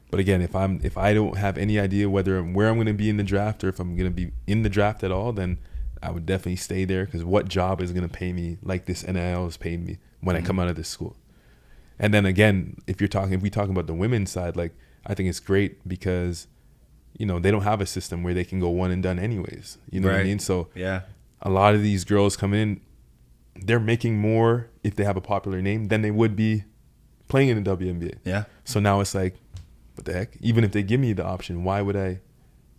But again, if I don't have any idea where I'm going to be in the draft or if I'm going to be in the draft at all, then I would definitely stay there, because what job is going to pay me like this NIL is paying me when I come out of this school? And then again, if we talking about the women's side, like, I think it's great because, you know, they don't have a system where they can go one and done anyways. You know what I mean? So yeah, a lot of these girls come in, they're making more if they have a popular name than they would be playing in the WNBA. Yeah. So now it's like, what the heck? Even if they give me the option, why would I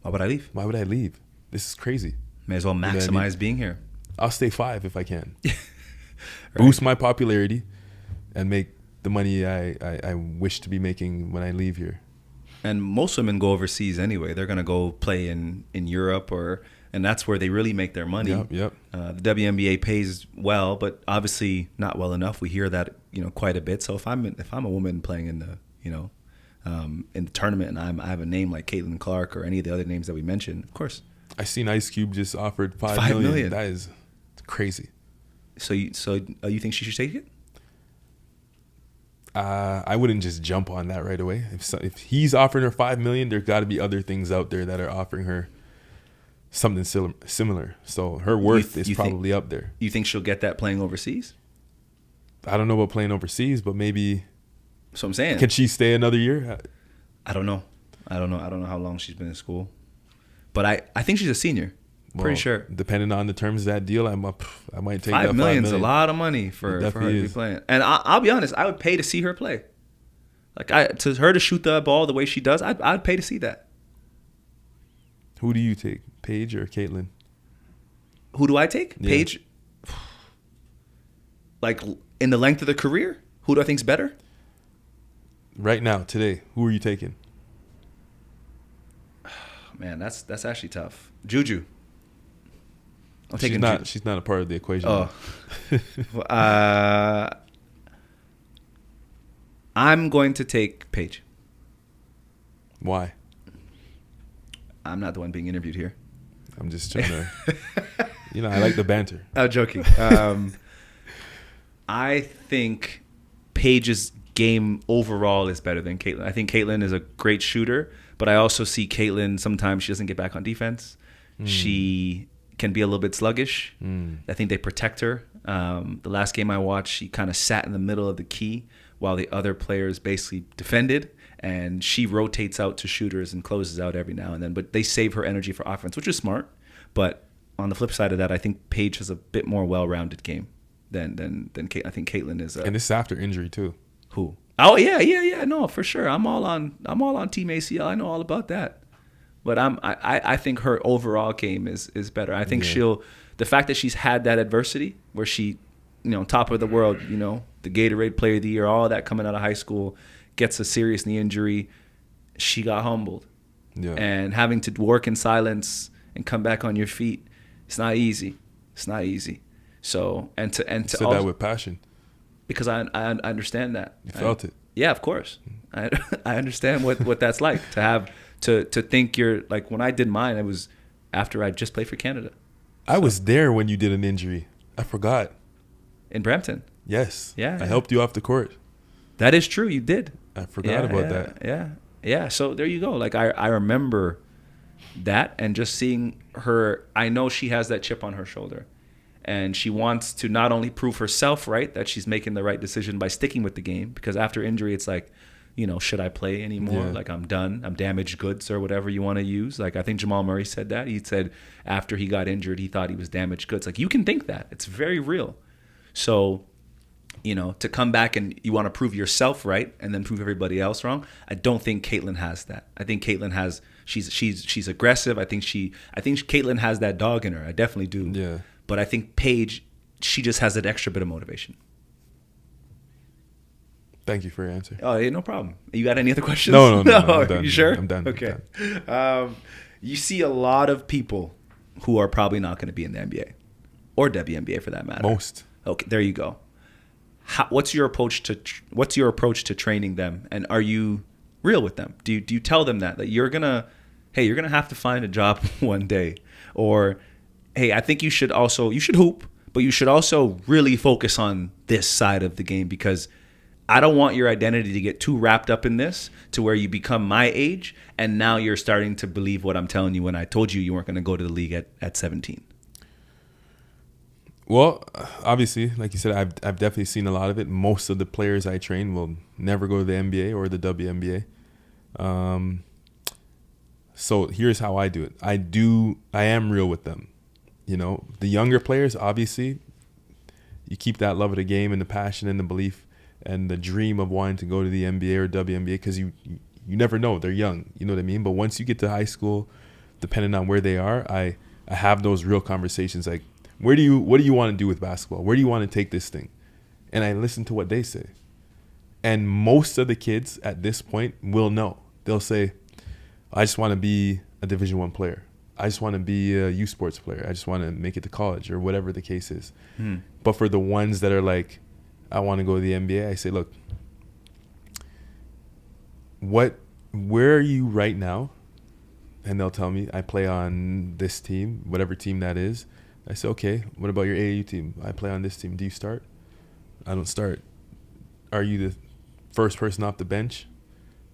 leave? Why would I leave? This is crazy. May as well maximize, you know what I mean? Being here. I'll stay 5 if I can. Right. Boost my popularity and make the money I wish to be making when I leave here. And most women go overseas anyway. They're gonna go play in Europe, and that's where they really make their money. Yep. The WNBA pays well, but obviously not well enough. We hear that, you know, quite a bit. So if I'm a woman playing in the, you know, in the tournament, and I have a name like Caitlin Clark or any of the other names that we mentioned, of course. I seen Ice Cube just offered $5 million. That is crazy. So you think she should take it? I wouldn't just jump on that right away. If he's offering her $5 million, there got to be other things out there that are offering her something similar. So her worth is probably up there. You think she'll get that playing overseas? I don't know about playing overseas, but maybe. So I'm saying, can she stay another year? I don't know. I don't know how long she's been in school, but I think she's a senior. Pretty sure. Depending on the terms of that deal, I might take $5 million. Is a lot of money for her to be playing. And I'll be honest, I would pay to see her play. Like to her to shoot the ball the way she does, I'd pay to see that. Who do you take, Paige or Caitlin? Who do I take? Yeah. Paige. Like in the length of the career, who do I think's better? Right now, today, who are you taking? Man, that's actually tough. Juju. She's not a part of the equation. Oh. I'm going to take Paige. Why? I'm not the one being interviewed here. I'm just trying to, I like the banter. I'm joking. I think Paige's game overall is better than Caitlin. I think Caitlin is a great shooter, but I also see Caitlin, sometimes she doesn't get back on defense. She can be a little bit sluggish. I think they protect her. The last game I watched, she kind of sat in the middle of the key while the other players basically defended, and she rotates out to shooters and closes out every now and then. But they save her energy for offense, which is smart. But on the flip side of that, I think Paige has a bit more well-rounded game than Kate. I think Caitlin is. And this is after injury too. Who? Oh yeah. No, for sure. I'm all on Team ACL. I know all about that. But I think her overall game is better. I think the fact that she's had that adversity where she, top of the world, the Gatorade Player of the Year, all of that coming out of high school, gets a serious knee injury, she got humbled. Yeah. And having to work in silence and come back on your feet, it's not easy. So and to said also, that with passion. Because I understand that. You felt it. Yeah, of course. I understand what that's like to have to think you're like, when I did mine, it was after I just played for Canada. I was there when you did an injury. I forgot. In Brampton. Yes. Yeah. I helped you off the court. That is true. You did. I forgot about that. Yeah. So there you go. Like I remember that, and just seeing her, I know she has that chip on her shoulder. And she wants to not only prove herself right, that she's making the right decision by sticking with the game, because after injury, it's like, should I play anymore? Yeah. Like, I'm done. I'm damaged goods, or whatever you want to use. Like, I think Jamal Murray said that. He said after he got injured, he thought he was damaged goods. Like, you can think that. It's very real. So, to come back and you want to prove yourself right and then prove everybody else wrong, I don't think Caitlin has that. I think Caitlin has, she's aggressive. I think Caitlin has that dog in her. I definitely do. Yeah. But I think Paige, she just has that extra bit of motivation. Thank you for your answer. Oh, yeah, no problem. You got any other questions? No. I'm done. You sure? I'm done. Okay. You see a lot of people who are probably not going to be in the NBA or WNBA for that matter. Most. Okay, there you go. What's your approach to training them, and are you real with them? Do you tell them that you're gonna have to find a job one day, or hey, I think you should hoop, but you should also really focus on this side of the game, because I don't want your identity to get too wrapped up in this to where you become my age and now you're starting to believe what I'm telling you when I told you weren't going to go to the league at 17. Well, obviously, like you said, I've definitely seen a lot of it. Most of the players I train will never go to the NBA or the WNBA. So here's how I do it. I am real with them. You know, the younger players, obviously, you keep that love of the game and the passion and the belief and the dream of wanting to go to the NBA or WNBA because you never know. They're young. You know what I mean? But once you get to high school, depending on where they are, I have those real conversations like, what do you want to do with basketball? Where do you want to take this thing? And I listen to what they say. And most of the kids at this point will know. They'll say, I just want to be a Division I player. I just want to be a U Sports player. I just want to make it to college or whatever the case is. But for the ones that are like, I want to go to the NBA, I say, look, where are you right now? And they'll tell me, I play on this team, whatever team that is. I say, okay, what about your AAU team? I play on this team. Do you start? I don't start. Are you the first person off the bench?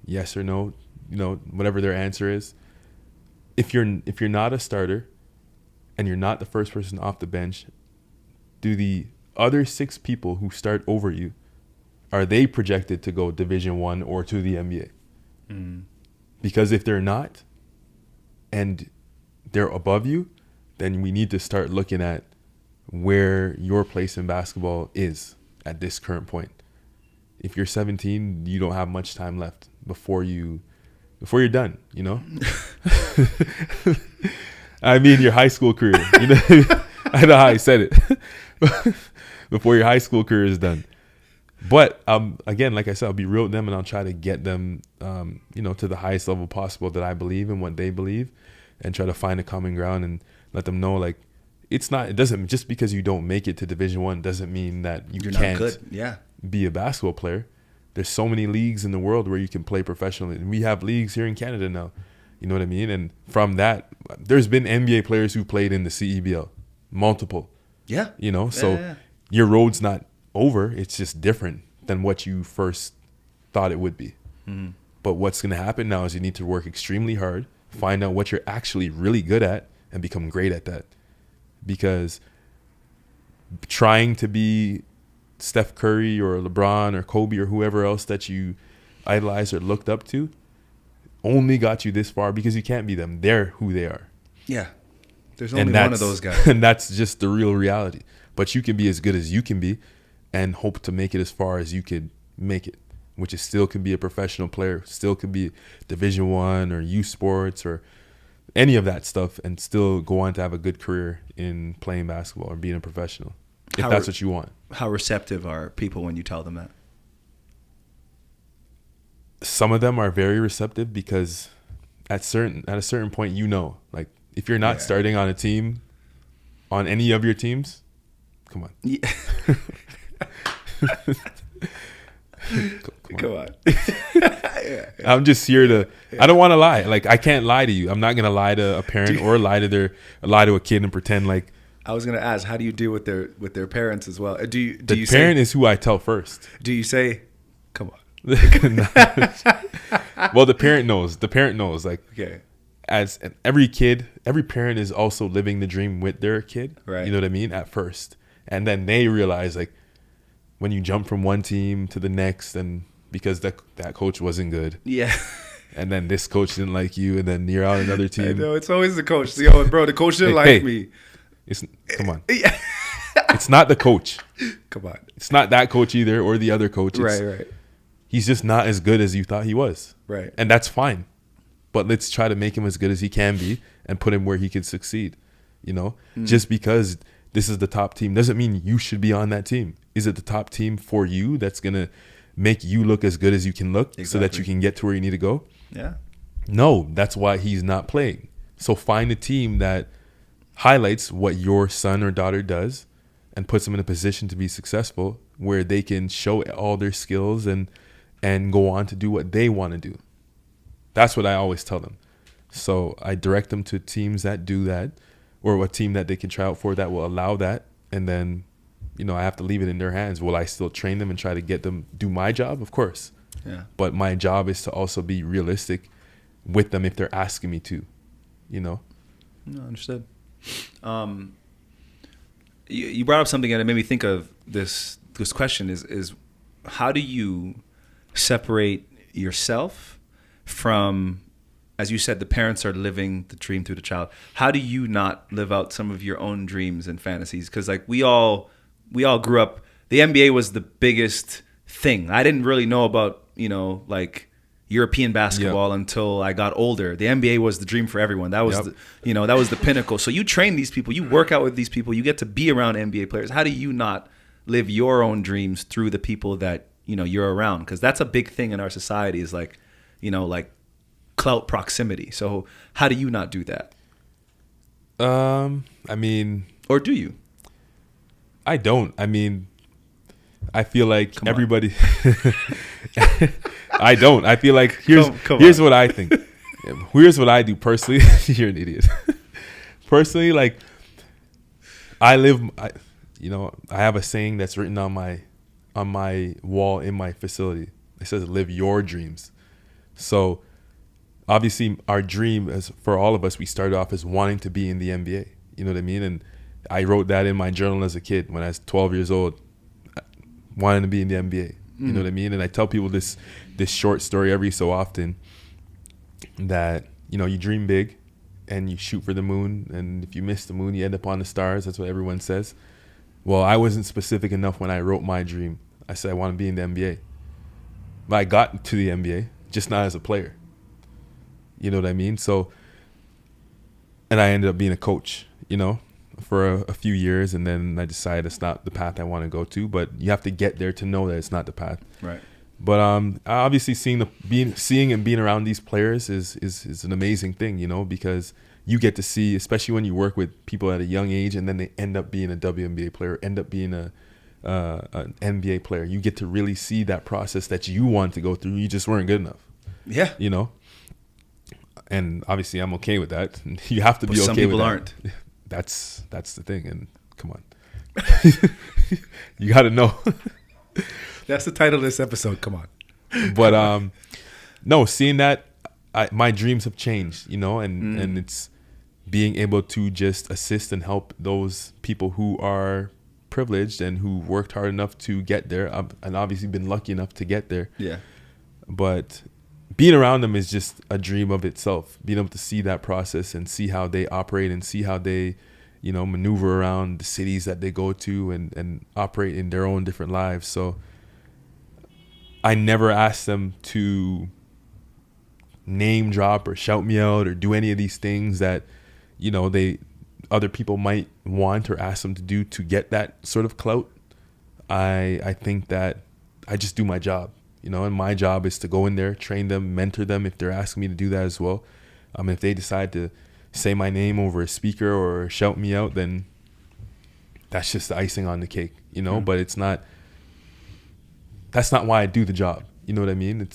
Yes or no? You know, whatever their answer is. If you're not a starter and you're not the first person off the bench, do the other 6 people who start over you, are they projected to go Division I or to the NBA? Because if they're not and they're above you, then we need to start looking at where your place in basketball is at this current point. If you're 17, you don't have much time left before you're done, you know? I mean your high school career. You know, I know how I said it. Before your high school career is done. But again, like I said, I'll be real with them and I'll try to get them to the highest level possible that I believe in what they believe and try to find a common ground and let them know like it doesn't just because you don't make it to Division I doesn't mean that you're can't not good. Be a basketball player. There's so many leagues in the world where you can play professionally. And we have leagues here in Canada now. You know what I mean? And from that, there's been NBA players who played in the CEBL. Multiple. Yeah. You know, so your road's not over. It's just different than what you first thought it would be. But what's going to happen now is you need to work extremely hard, find out what you're actually really good at, and become great at that. Because trying to be Steph Curry or LeBron or Kobe or whoever else that you idolized or looked up to only got you this far because you can't be them. They're who they are. Yeah. There's only one of those guys. And that's just the real reality. But you can be as good as you can be and hope to make it as far as you could make it, which is still can be a professional player, still could be Division I or U Sports or any of that stuff and still go on to have a good career in playing basketball or being a professional, if that's what you want. How receptive are people when you tell them that? Some of them are very receptive because at a certain point, like if you're not starting on a team, on any of your teams, come on. Yeah. Come on. I'm just here to. I don't want to lie. Like I can't lie to you. I'm not gonna lie to a parent or lie to a kid and pretend like. I was gonna ask, how do you deal with their parents as well? Do you the parent is who I tell first. Do you say, "Come on"? Well, the parent knows. The parent knows. Like, okay. As every parent is also living the dream with their kid. Right. You know what I mean? At first, and then they realize like when you jump from one team to the next, and because that coach wasn't good. Yeah. And then this coach didn't like you, and then you're on another team. I know, it's always the coach. Yo, bro, the coach didn't like me. Come on. It's not the coach. Come on. It's not that coach either or the other coach. Right. He's just not as good as you thought he was. Right. And that's fine. But let's try to make him as good as he can be and put him where he could succeed. You know, just because this is the top team doesn't mean you should be on that team. Is it the top team for you that's going to make you look as good as you can look so that you can get to where you need to go? Yeah. No, that's why he's not playing. So find a team that highlights what your son or daughter does and puts them in a position to be successful where they can show all their skills and go on to do what they want to do. That's what I always tell them. So I direct them to teams that do that or a team that they can try out for that will allow that. And then I have to leave it in their hands. Will I still train them and try to get them do my job? Of course. Yeah. But my job is to also be realistic with them if they're asking me to, No, understood. You brought up something and it made me think of this question is how do you separate yourself from, as you said, the parents are living the dream through the child. How do you not live out some of your own dreams and fantasies? Because like we all grew up, the NBA was the biggest thing. I didn't really know about, like European basketball until I got older. The NBA was the dream for everyone. That was that was the pinnacle. So you train these people, you work out with these people, you get to be around NBA players. How do you not live your own dreams through the people that, you're around? Because that's a big thing in our society is like, like clout proximity. So how do you not do that? I mean, or do you? I don't. I mean, I feel like everybody. I don't. I feel like here's what I think. Here's what I do personally. You're an idiot. Personally, like I have a saying that's written on my wall in my facility. It says, "Live your dreams." So obviously, our dream is for all of us. We started off as wanting to be in the NBA. You know what I mean? And I wrote that in my journal as a kid when I was 12 years old, wanting to be in the NBA. You know what I mean? And I tell people this short story every so often that, you dream big and you shoot for the moon. And if you miss the moon, you end up on the stars. That's what everyone says. Well, I wasn't specific enough when I wrote my dream. I said I want to be in the NBA. But I got to the NBA, just not as a player. You know what I mean? So, and I ended up being a coach, for a few years, and then I decided it's not the path I want to go to. But you have to get there to know that it's not the path. Right. But obviously, seeing and being around these players is an amazing thing, because you get to see, especially when you work with people at a young age, and then they end up being a WNBA player, end up being an NBA player. You get to really see that process that you want to go through. You just weren't good enough. Yeah. And obviously, I'm okay with that. You have to be okay with that. Some people aren't. That's the thing. And come on, you got to know. That's the title of this episode. Come on. But no, seeing that, my dreams have changed. And it's being able to just assist and help those people who are privileged and who worked hard enough to get there, and obviously been lucky enough to get there. Yeah. But being around them is just a dream of itself. Being able to see that process and see how they operate and see how they, maneuver around the cities that they go to and operate in their own different lives. So I never asked them to name drop or shout me out or do any of these things that, other people might want or ask them to do to get that sort of clout. I think that I just do my job. And my job is to go in there, train them, mentor them if they're asking me to do that as well. If they decide to say my name over a speaker or shout me out, then that's just the icing on the cake, but that's not why I do the job. You know what I mean?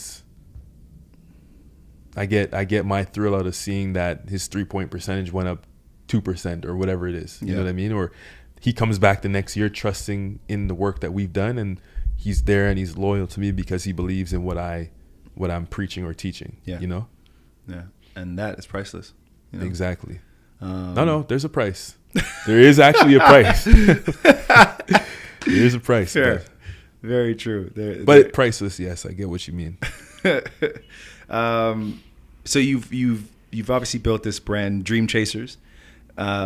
I get my thrill out of seeing that his 3-point percentage went up 2% or whatever it is. You know what I mean? Or he comes back the next year trusting in the work that we've done, and he's there and he's loyal to me because he believes in what I'm preaching or teaching. Yeah. Yeah. And that is priceless. Exactly. No, there's a price. There is actually a price. There is a price. Sure. Very true. But priceless, yes, I get what you mean. So you've obviously built this brand, Dreamchasers.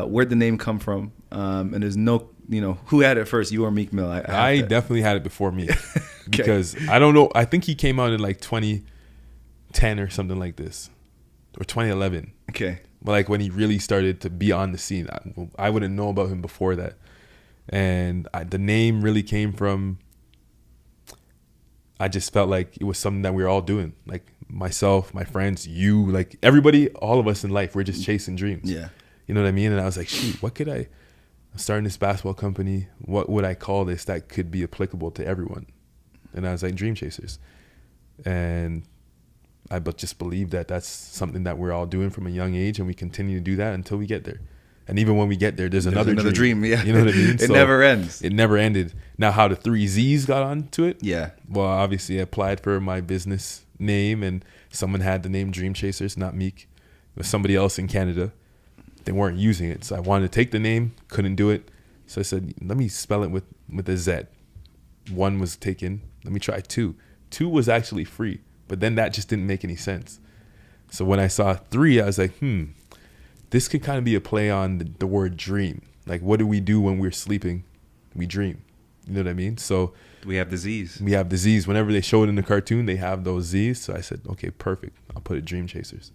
Where'd the name come from? And there's no, who had it first, you or Meek Mill? I definitely had it before me. Because I don't know. I think he came out in like 2010 or something like this, or 2011. Okay. But like when he really started to be on the scene, I wouldn't know about him before that. And the name really came from, I just felt like it was something that we were all doing. Like myself, my friends, you, like everybody, all of us in life, we're just chasing dreams. Yeah. You know what I mean? And I was like, shoot, I'm starting this basketball company. What would I call this that could be applicable to everyone? And I was like, Dreamchasers. And I just believe that that's something that we're all doing from a young age, and we continue to do that until we get there. And even when we get there, there's another dream. Yeah. You know what I mean? It never ends. It never ended. Now, how the 3 Z's got onto it? Yeah. Well, obviously, I applied for my business name, and someone had the name Dreamchasers, not Meek. It was somebody else in Canada. They weren't using it, so I wanted to take the name, couldn't do it. So I said, let me spell it with a Z. 1 was taken. Let me try 2. 2 was actually free, but then that just didn't make any sense. So when I saw 3, I was like, this could kind of be a play on the word dream. Like, what do we do when we're sleeping? We dream. You know what I mean? So we have the Z's. We have the Z's. Whenever they show it in the cartoon, they have those Z's. So I said, okay, perfect. I'll put it Dreamchasers.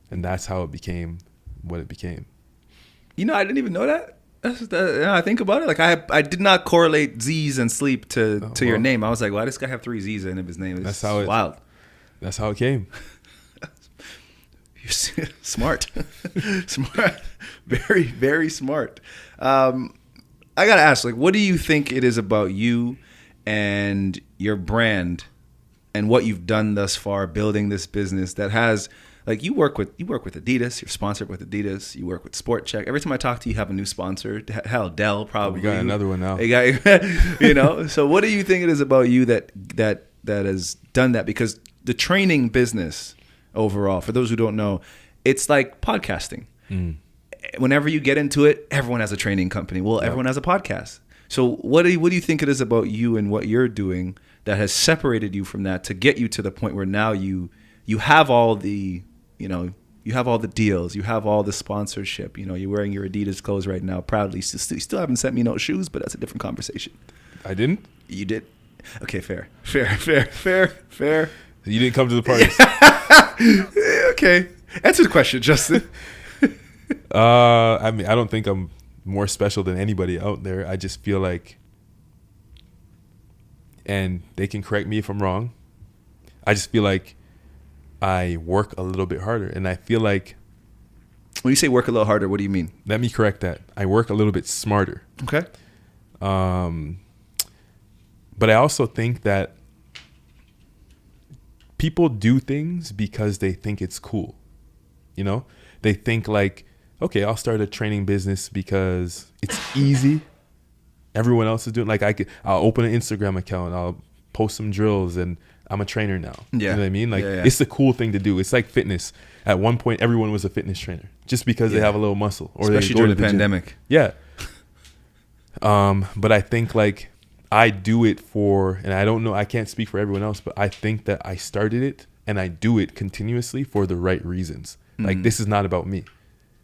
And that's how it became what it became. You know, I didn't even know that. I think about it. Like, I did not correlate Z's and sleep to your name. I was like, why does this guy have 3 Z's in his name? It's wild. That's how it came. You're smart. Smart. Very, very smart. I got to ask, like, what do you think it is about you and your brand and what you've done thus far building this business that has, like, you work with Adidas, you're sponsored with Adidas, you work with Sport Check. Every time I talk to you, you have a new sponsor. Hell, Dell probably. We got another one now. You know, so what do you think it is about you that has done that? Because the training business overall, for those who don't know, it's like podcasting. Whenever you get into it, everyone has a training company. Well, everyone has a podcast. So what do you think it is about you and what you're doing that has separated you from that to get you to the point where now you have all the, you know, you have all the deals, you have all the sponsorship, you know, you're wearing your Adidas clothes right now proudly. You still haven't sent me no shoes, but that's a different conversation. I didn't? You did? Okay, fair. You didn't come to the parties. Okay. Answer the question, Justin. I mean, I don't think I'm more special than anybody out there. I just feel like, and they can correct me if I'm wrong, I just feel like I work a little bit harder. And I feel like, when you say work a little harder, what do you mean? let me correct that. I work a little bit smarter. Okay. But I also think that people do things because they think it's cool. You know, they think like, okay, I'll start a training business because it's easy. Everyone else is doing, like, I'll open an Instagram account, I'll post some drills, and I'm a trainer now. Yeah. You know what I mean? Like, Yeah. it's the cool thing to do. It's like fitness. At one point, everyone was a fitness trainer just because they have a little muscle, or especially they go during to the gym. pandemic. Yeah. But I think, like, I do it for, and I don't know, I can't speak for everyone else, but I think that I started it and I do it continuously for the right reasons. Like, this is not about me.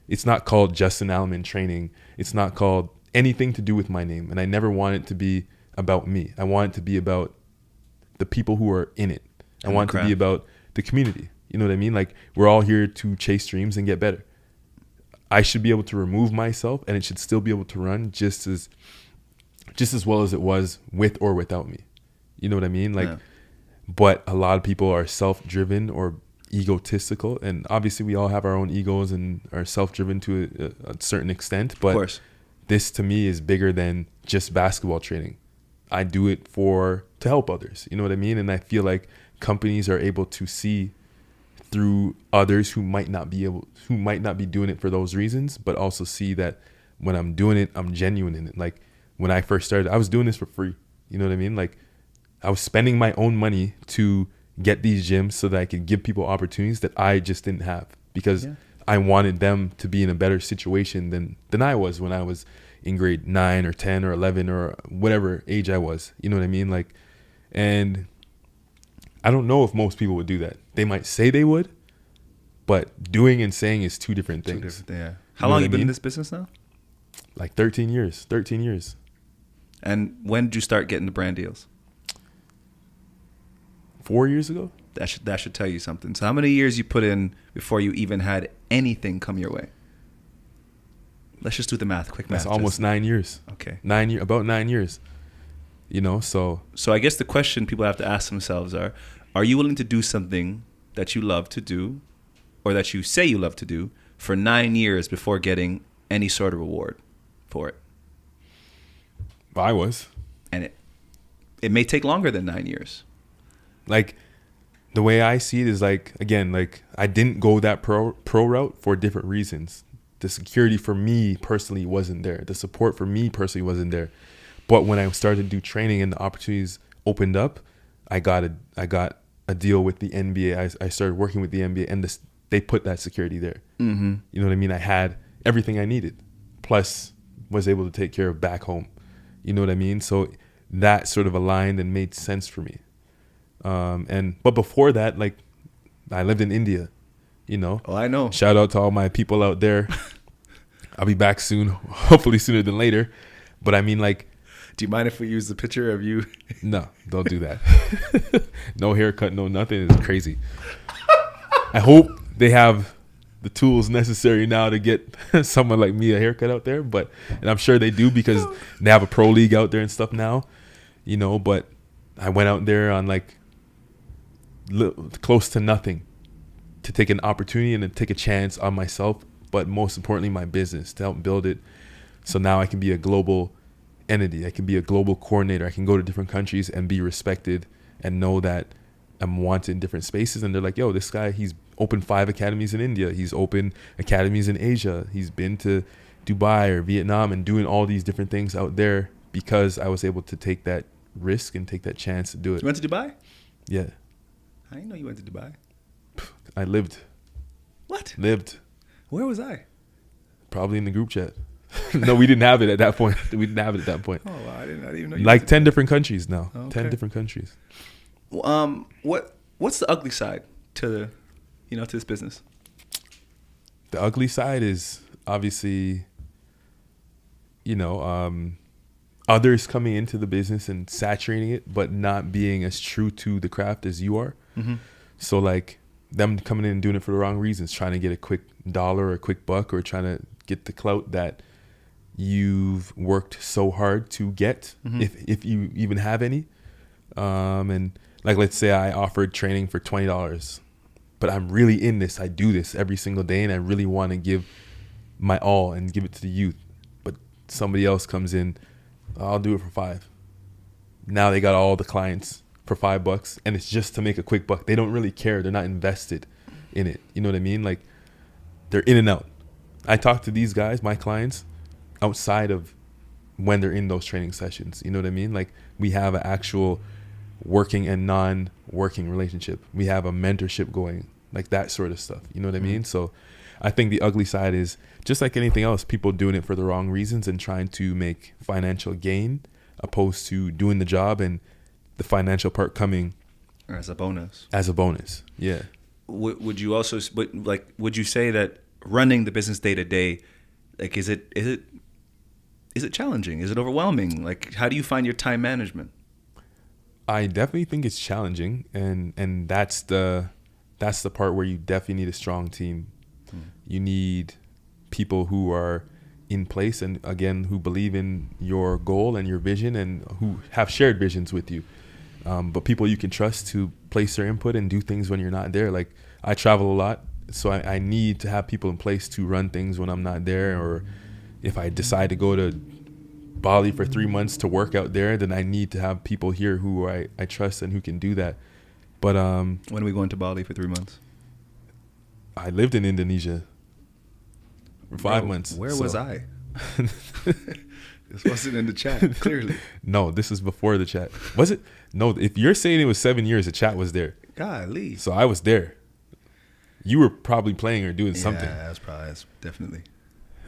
It's not called Justin Alliman Training. It's not called anything to do with my name. And I never want it to be about me. I want it to be about the people who are in it. I want it to be about the community. You know what I mean? Like, we're all here to chase dreams and get better. I should be able to remove myself, and it should still be able to run just as well as it was with or without me. You know what I mean? Like, but a lot of people are self-driven or egotistical, and obviously we all have our own egos and are self-driven to a certain extent, but Of course. This to me is bigger than just basketball training. I do it to help others. You know what I mean? And I feel like companies are able to see through others who might not be doing it for those reasons, but also see that when I'm doing it, I'm genuine in it. Like, when I first started, I was doing this for free. You know what I mean? Like, I was spending my own money to get these gyms so that I could give people opportunities that I just didn't have, because I wanted them to be in a better situation than I was when I was in grade 9 or 10 or 11 or whatever age I was. You know what I mean? Like, and I don't know if most people would do that. They might say they would, but doing and saying is two different things. How long have you been in this business now? Like 13 years. And when did you start getting the brand deals? 4 years ago. That should tell you something. So how many years you put in before you even had anything come your way? Let's just do the math. Quick math. That's almost 9 years. Okay. About 9 years. You know, so I guess the question people have to ask themselves are you willing to do something that you love to do, or that you say you love to do, for 9 years before getting any sort of reward for it? I was. And it may take longer than 9 years. Like, the way I see it is, like, again, like, I didn't go that pro route for different reasons. The security for me personally wasn't there. The support for me personally wasn't there. But when I started to do training and the opportunities opened up, I got a deal with the NBA. I started working with the NBA, and they put that security there. Mm-hmm. You know what I mean? I had everything I needed, plus was able to take care of back home. You know what I mean? So that sort of aligned and made sense for me. But before that, like, I lived in India, you know. Oh, I know. Shout out to all my people out there. I'll be back soon, hopefully sooner than later. But I mean, like, do you mind if we use the picture of you? No, don't do that. No haircut, no nothing. It's crazy. I hope they have the tools necessary now to get someone like me a haircut out there. And I'm sure they do, because they have a pro league out there and stuff now, you know. But I went out there on like close to nothing to take an opportunity and to take a chance on myself, but most importantly, my business, to help build it. So now I can be a global entity. I can be a global coordinator. I can go to different countries and be respected and know that I'm wanted in different spaces. And they're like, yo, this guy, he's opened 5 academies in India. He's opened academies in Asia. He's been to Dubai or Vietnam and doing all these different things out there, because I was able to take that risk and take that chance to do it. You went to Dubai? Yeah. I didn't know you went to Dubai. I lived. What? Lived. Where was I? Probably in the group chat. No, we didn't have it at that point. We didn't have it at that point. Oh, wow. I didn't even know you Like went 10 different countries now. Okay. 10 different countries. What's the ugly side to this business? The ugly side is obviously, others coming into the business and saturating it, but not being as true to the craft as you are. Mm-hmm. So like them coming in and doing it for the wrong reasons, trying to get a quick dollar or a quick buck, or trying to get the clout that you've worked so hard to get, mm-hmm. if you even have any. And like, let's say I offered training for $20, but I'm really in this. I do this every single day, and I really want to give my all and give it to the youth. But somebody else comes in, I'll do it for $5. Now they got all the clients for $5, and it's just to make a quick buck. They don't really care. They're not invested in it. You know what I mean? Like, they're in and out. I talk to these guys, my clients, outside of when they're in those training sessions. You know what I mean? Like, we have an actual working and non-working relationship. We have a mentorship going, like that sort of stuff. You know what I mean? So I think the ugly side is, just like anything else, people doing it for the wrong reasons and trying to make financial gain, opposed to doing the job and the financial part coming as a bonus. Yeah. Would you also, would you say that running the business day to day, like, is it challenging? Is it overwhelming? Like, how do you find your time management? I definitely think it's challenging, and that's the part where you definitely need a strong team. You need people who are in place, and again, who believe in your goal and your vision, and who have shared visions with you. But people you can trust to place their input and do things when you're not there. Like, I travel a lot, so I need to have people in place to run things when I'm not there. Or if I decide to go to Bali for 3 months to work out there, then I need to have people here who I trust and who can do that. But when are we going to Bali for 3 months? I lived in Indonesia for 5 months. Where was I? This wasn't in the chat, clearly. No, this is before the chat. Was it? No, if you're saying it was 7 years, the chat was there. Golly. So I was there. You were probably playing or doing something. Yeah, that's definitely.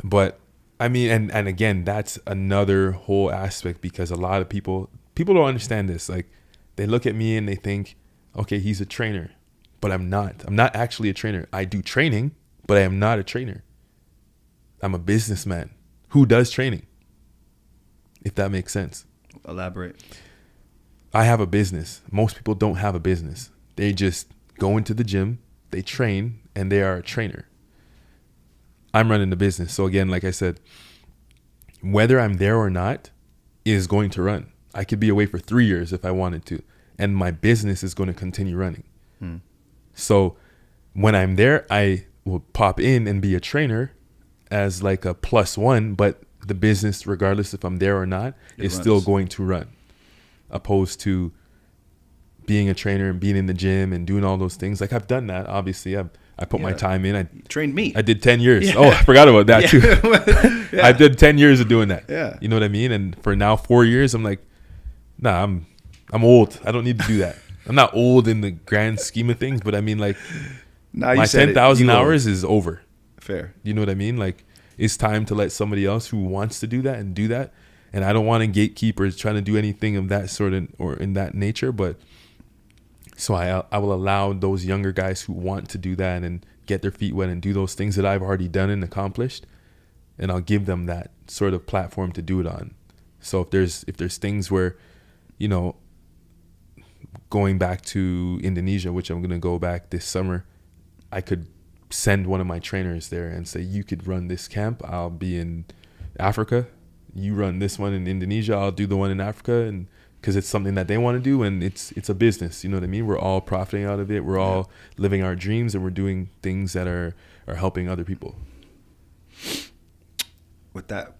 But I mean, and again, that's another whole aspect, because a lot of people don't understand this. Like, they look at me and they think, okay, he's a trainer, but I'm not. I'm not actually a trainer. I do training, but I am not a trainer. I'm a businessman who does training, if that makes sense. Elaborate. I have a business. Most people don't have a business. They just go into the gym, they train, and they are a trainer. I'm running the business. So again, like I said, whether I'm there or not is going to run. I could be away for 3 years if I wanted to, and my business is going to continue running. So when I'm there, I will pop in and be a trainer as like a +1, but the business, regardless if I'm there or not, is still going to run, opposed to being a trainer and being in the gym and doing all those things. Like, I've done that. Obviously, I've I put my time in. I trained me. I did 10 years. Oh, I forgot about that too. Yeah. I did 10 years of doing that. Yeah. You know what I mean? And for now 4 years, I'm like, nah, I'm old. I don't need to do that. I'm not old in the grand scheme of things, but I mean, like, my 10,000 hours is over. Fair. You know what I mean? Like, it's time to let somebody else who wants to do that and do that. And I don't want to gatekeep or trying to do anything of that sort of, or in that nature. But so I will allow those younger guys who want to do that and get their feet wet and do those things that I've already done and accomplished. And I'll give them that sort of platform to do it on. So if there's things where, you know, going back to Indonesia, which I'm going to go back this summer, I could send one of my trainers there and say, you could run this camp. I'll be in Africa. You run this one in Indonesia. I'll do the one in Africa. And because it's something that they want to do, and it's a business. You know what I mean? We're all profiting out of it. We're all living our dreams, and we're doing things that are helping other people. With that,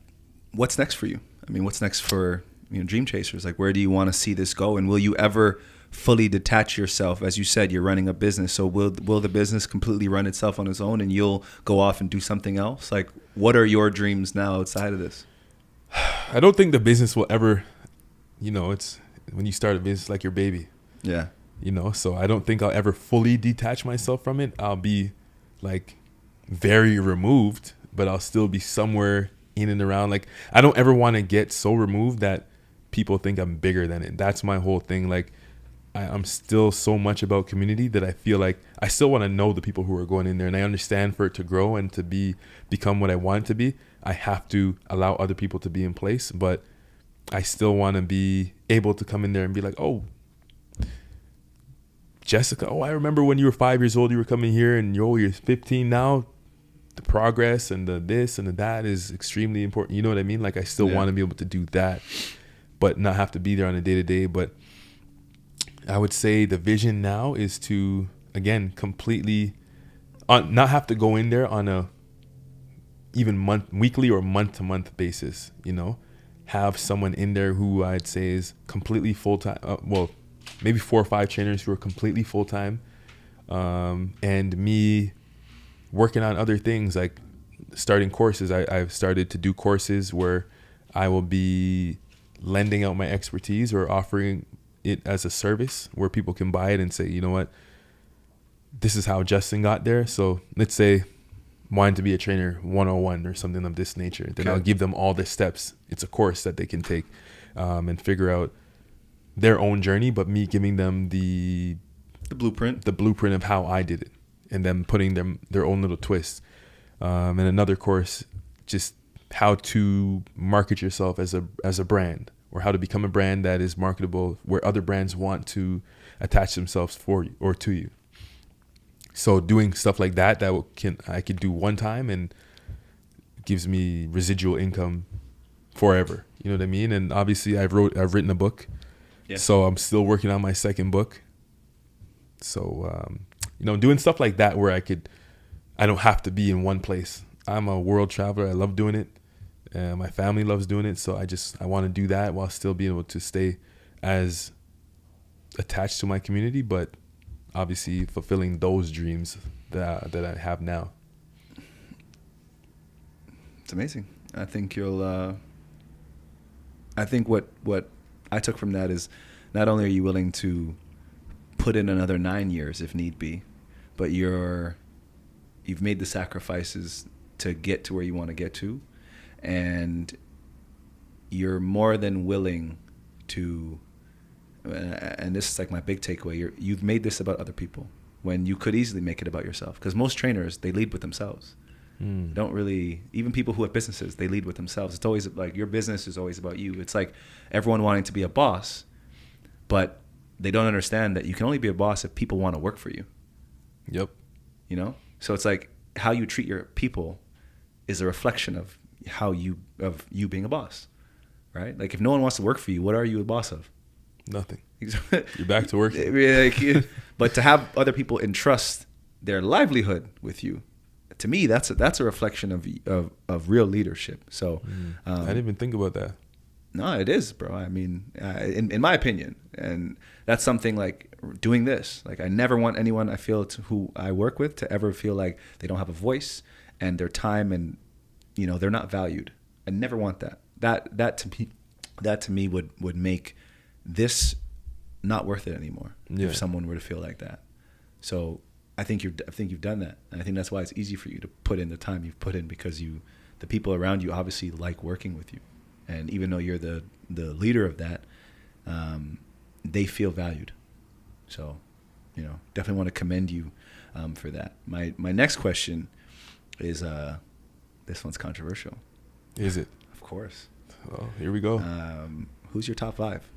what's next for you? I mean, what's next for, you know, Dreamchasers? Like, where do you want to see this go? And will you ever fully detach yourself? As you said, you're running a business, so will the business completely run itself on its own and you'll go off and do something else? Like, what are your dreams now outside of this? I don't think the business will ever, you know, it's when you start a business like your baby. Yeah. You know, so I don't think I'll ever fully detach myself from it. I'll be like very removed, but I'll still be somewhere in and around. Like, I don't ever want to get so removed that people think I'm bigger than it. That's my whole thing. Like, I'm still so much about community that I feel like I still want to know the people who are going in there, and I understand for it to grow and to become what I want it to be, I have to allow other people to be in place. But I still want to be able to come in there and be like, oh, Jessica, oh, I remember when you were 5 years old, you were coming here, and you're 15 now. The progress and the this and the that is extremely important. You know what I mean? Like, I still want to be able to do that, but not have to be there on a day-to-day. But I would say the vision now is to, again, completely not have to go in there on a even weekly or month-to-month basis, you know, have someone in there who I'd say is completely full-time. Well, maybe 4 or 5 trainers who are completely full-time, and me working on other things like starting courses. I've started to do courses where I will be lending out my expertise or offering it as a service where people can buy it and say, you know what, this is how Justin got there. So let's say wanting to be a trainer 101 or something of this nature. Then I'll give them all the steps. It's a course that they can take and figure out their own journey, but me giving them the blueprint of how I did it, and then putting their own little twist. And another course, just how to market yourself as a brand, or how to become a brand that is marketable, where other brands want to attach themselves for you or to you. So doing stuff like that I could do one time and gives me residual income forever. You know what I mean? And obviously I've written a book, so I'm still working on my second book. So you know, doing stuff like that where I don't have to be in one place. I'm a world traveler. I love doing it. My family loves doing it. So I want to do that while still being able to stay as attached to my community, but obviously fulfilling those dreams that I have now. It's amazing. I think I think what I took from that is not only are you willing to put in another 9 years if need be, but you've made the sacrifices to get to where you want to get to, and you're more than willing to, and this is like my big takeaway, you've made this about other people when you could easily make it about yourself. Because most trainers, they lead with themselves. Don't really, even people who have businesses, they lead with themselves. It's always like your business is always about you. It's like everyone wanting to be a boss, but they don't understand that you can only be a boss if people want to work for you. Yep. You know? So it's like how you treat your people is a reflection of you being a boss, right? Like if no one wants to work for you, what are you a boss of? Nothing. You're back to work. But to have other people entrust their livelihood with you, to me, that's a reflection of real leadership. So I didn't even think about that. No, it is, bro. I mean, in my opinion, and that's something like doing this. Like, I never want anyone who I work with to ever feel like they don't have a voice and their time and, they're not valued. I never want that. That to me would make this not worth it anymore. Yeah. If someone were to feel like that. So I think you've done that, and I think that's why it's easy for you to put in the time you've put in, because the people around you obviously like working with you. And even though you're the leader of that, they feel valued. So, definitely want to commend you for that. My next question is, this one's controversial. Is it? Of course. Oh, here we go. Who's your top 5?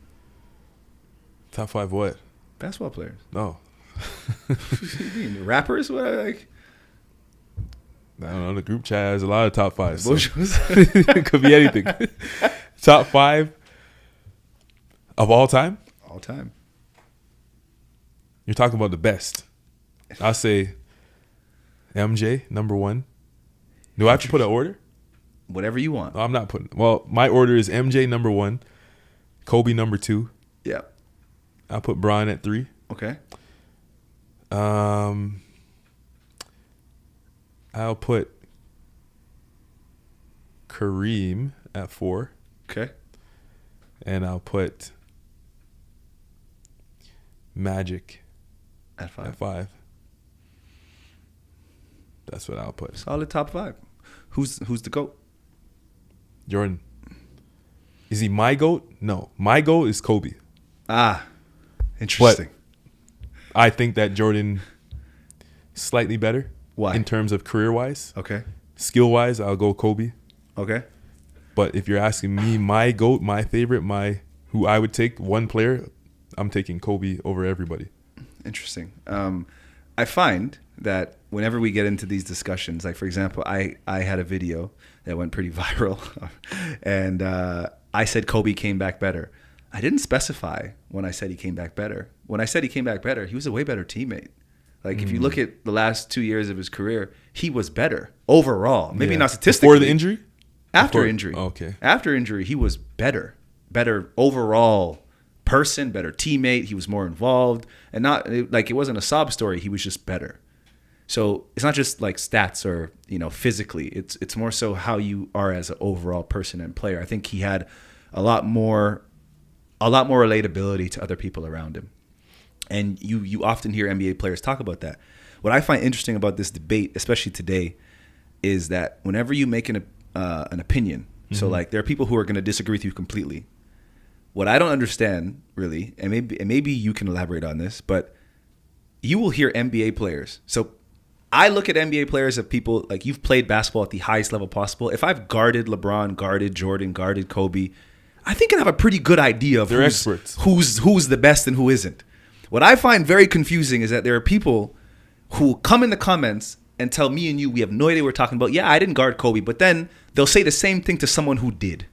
Top 5 what? Basketball players. No. What do you mean? Rappers? What like? I don't know. The group chat has a lot of top 5s. So. It could be anything. Top 5 of all time? All time. You're talking about the best. I'll say MJ, number 1. Do I have to put an order? Whatever you want. No, I'm not putting. Well, my order is MJ, number 1. Kobe, number 2. Yeah. I'll put Bron at 3. Okay. I'll put Kareem at 4. Okay. And I'll put Magic at 5. At 5. That's what I'll put. Solid top 5. Who's the GOAT? Jordan. Is he my GOAT? No. My GOAT is Kobe. Ah, interesting. But I think that Jordan slightly better. Why? In terms of career-wise. Okay. Skill-wise, I'll go Kobe. Okay. But if you're asking me my GOAT, my favorite, who I would take, one player, I'm taking Kobe over everybody. Interesting. I find that whenever we get into these discussions, like, for example, I had a video that went pretty viral, and I said Kobe came back better. I didn't specify when I said he came back better. When I said he came back better, he was a way better teammate. Like, if you look at the last 2 years of his career, he was better overall. Maybe not statistically. Before the injury? After injury. Okay. After injury, he was better. Better overall person, better teammate. He was more involved. And not like it wasn't a sob story. He was just better. So it's not just like stats or, physically. It's more so how you are as an overall person and player. I think he had a lot more relatability to other people around him. And you often hear NBA players talk about that. What I find interesting about this debate, especially today, is that whenever you make an opinion, so like there are people who are going to disagree with you completely. What I don't understand really, and maybe you can elaborate on this, but you will hear NBA players. So I look at NBA players of people like you've played basketball at the highest level possible. If I've guarded LeBron, guarded Jordan, guarded Kobe, I think I have a pretty good idea of who's the best and who isn't. What I find very confusing is that there are people who come in the comments and tell me and you we have no idea what we're talking about. Yeah, I didn't guard Kobe, but then they'll say the same thing to someone who did.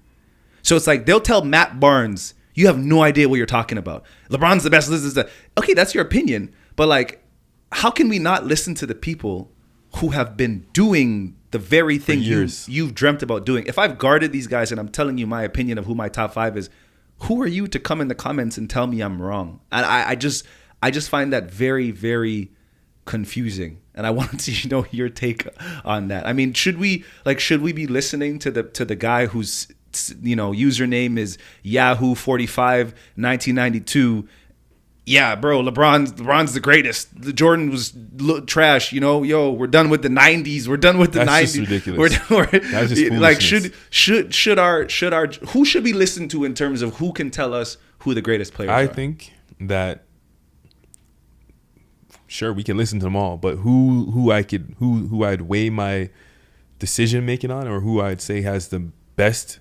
So it's like they'll tell Matt Barnes, you have no idea what you're talking about. LeBron's the best. Okay, that's your opinion, but like, how can we not listen to the people who have been doing the very thing you've dreamt about doing? If I've guarded these guys and I'm telling you my opinion of who my top 5 is, who are you to come in the comments and tell me I'm wrong? And I just find that very, very confusing. And I wanted to know your take on that. I mean, should we be listening to the guy whose username is Yahoo 45 1992? Yeah, bro, LeBron's the greatest. The Jordan was trash. We're done with the 90s. We're done with the 90s. That's just ridiculous. That's just foolishness. Like, who should we listen to in terms of who can tell us who the greatest players are? I think that sure we can listen to them all, but who I'd weigh my decision making on, or who I'd say has the best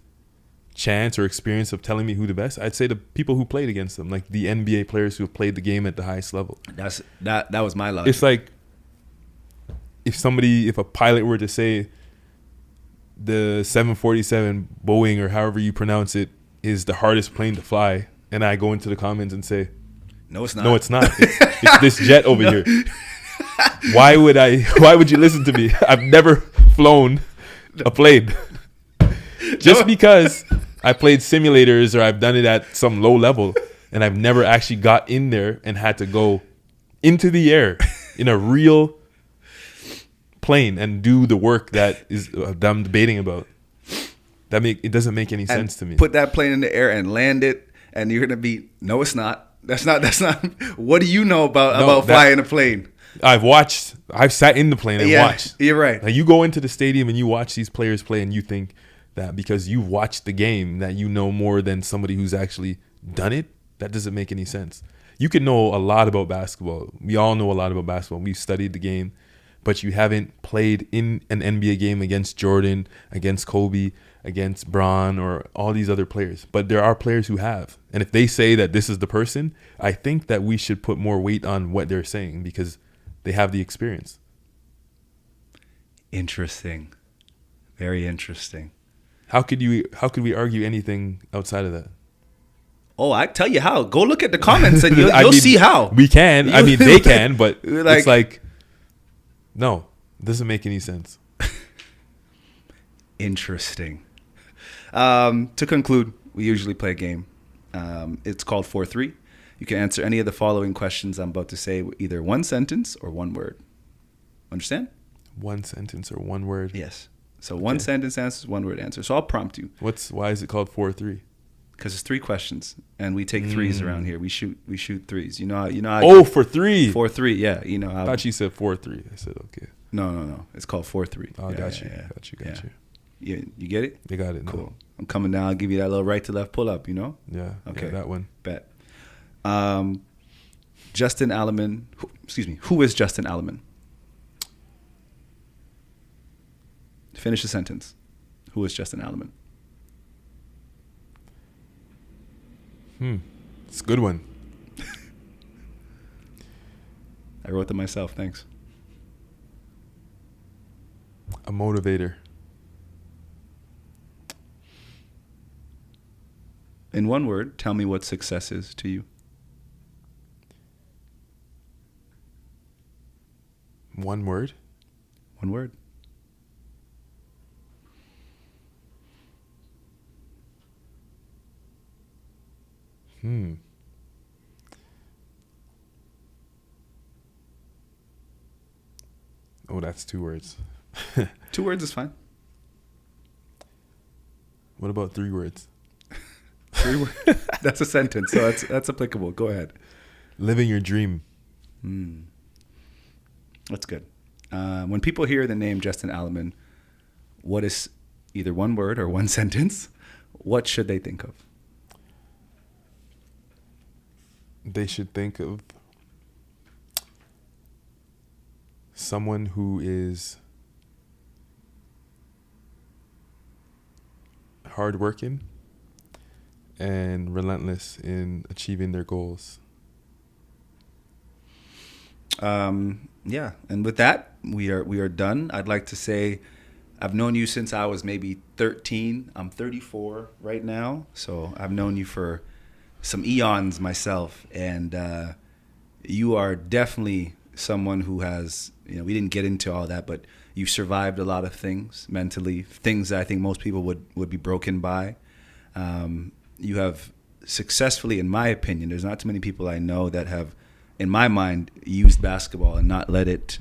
chance or experience of telling me who the best, I'd say the people who played against them, like the NBA players who have played the game at the highest level. That was my logic. It's like if a pilot were to say the 747 Boeing or however you pronounce it is the hardest plane to fly, and I go into the comments and say, no, it's not. It's this jet over here. Why would you listen to me? I've never flown a plane. Just because I played simulators or I've done it at some low level, and I've never actually got in there and had to go into the air in a real plane and do the work that I'm debating about. It doesn't make any sense to me. Put that plane in the air and land it, and you're gonna be, no, it's not. That's not. What do you know about flying a plane? I've sat in the plane and watched. You're right. Like, you go into the stadium and you watch these players play, and you think that because you watched the game that you know more than somebody who's actually done it. That doesn't make any sense. You can know a lot about basketball. We all know a lot about basketball. We've studied the game, but you haven't played in an NBA game against Jordan, against Kobe, against Bron, or all these other players. But there are players who have. And if they say that this is the person, I think that we should put more weight on what they're saying because they have the experience. Interesting. Very interesting. How could we argue anything outside of that? Oh, I tell you how. Go look at the comments and you'll see how. We can. I mean, they can, but like, it's like, no, it doesn't make any sense. Interesting. To conclude, we usually play a game. It's called 4-3. You can answer any of the following questions I'm about to say with either one sentence or one word. Understand? One sentence or one word? Yes. So one sentence answers, one word answer. So I'll prompt you. Why is it called 4-3? Because it's 3 questions, and we take threes around here. We shoot threes. You know how. Oh, for 3. 4-3. Yeah. You know how. I thought you said 4-3. I said okay. No. It's called 4-3. Oh, got you. Yeah, you get it? They got it. Cool. I'm coming down. I'll give you that little right to left pull up. You know. Yeah. Okay. Yeah, that one. Bet. Justin Alliman. Who is Justin Alliman? Finish the sentence. Who is Justin Alliman? It's a good one. I wrote them myself. Thanks. A motivator. In one word, tell me what success is to you. One word? One word. Oh, that's 2 words. 2 words is fine. What about 3 words? 3 words. That's a sentence, so that's applicable. Go ahead. Living your dream. That's good. When people hear the name Justin Alliman, what is either one word or one sentence? What should they think of? They should think of someone who is hardworking and relentless in achieving their goals. Yeah, and with that, we are done. I'd like to say I've known you since I was maybe 13. I'm 34 right now, so I've known you for some eons myself, and you are definitely someone who has, we didn't get into all that, but you've survived a lot of things mentally, things that I think most people would be broken by. You have successfully, in my opinion, there's not too many people I know that have, in my mind, used basketball and not let it,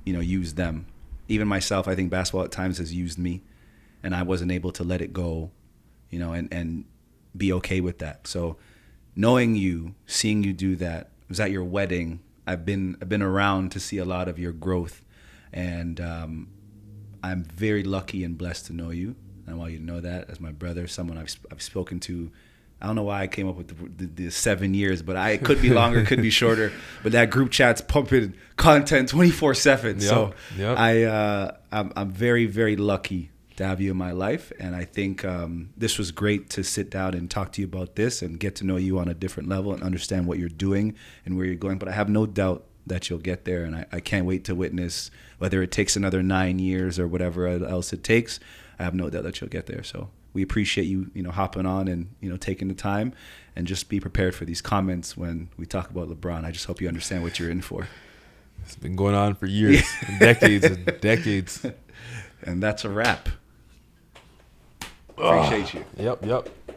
use them. Even myself, I think basketball at times has used me, and I wasn't able to let it go, and be okay with that. So knowing you, seeing you do that, I was at your wedding. I've been around to see a lot of your growth, and I'm very lucky and blessed to know you. I want you to know that as my brother, someone I've spoken to. I don't know why I came up with the 7 years, but it could be longer, could be shorter. But that group chat's pumping content 24/7. So I'm very, very lucky to have you in my life, and I think this was great to sit down and talk to you about this and get to know you on a different level and understand what you're doing and where you're going. But I have no doubt that you'll get there, and I can't wait to witness whether it takes another 9 years or whatever else it takes. I have no doubt that you'll get there. So we appreciate you, hopping on and, taking the time, and just be prepared for these comments when we talk about LeBron. I just hope you understand what you're in for. It's been going on for years, decades and decades. And that's a wrap. Appreciate you. Yep.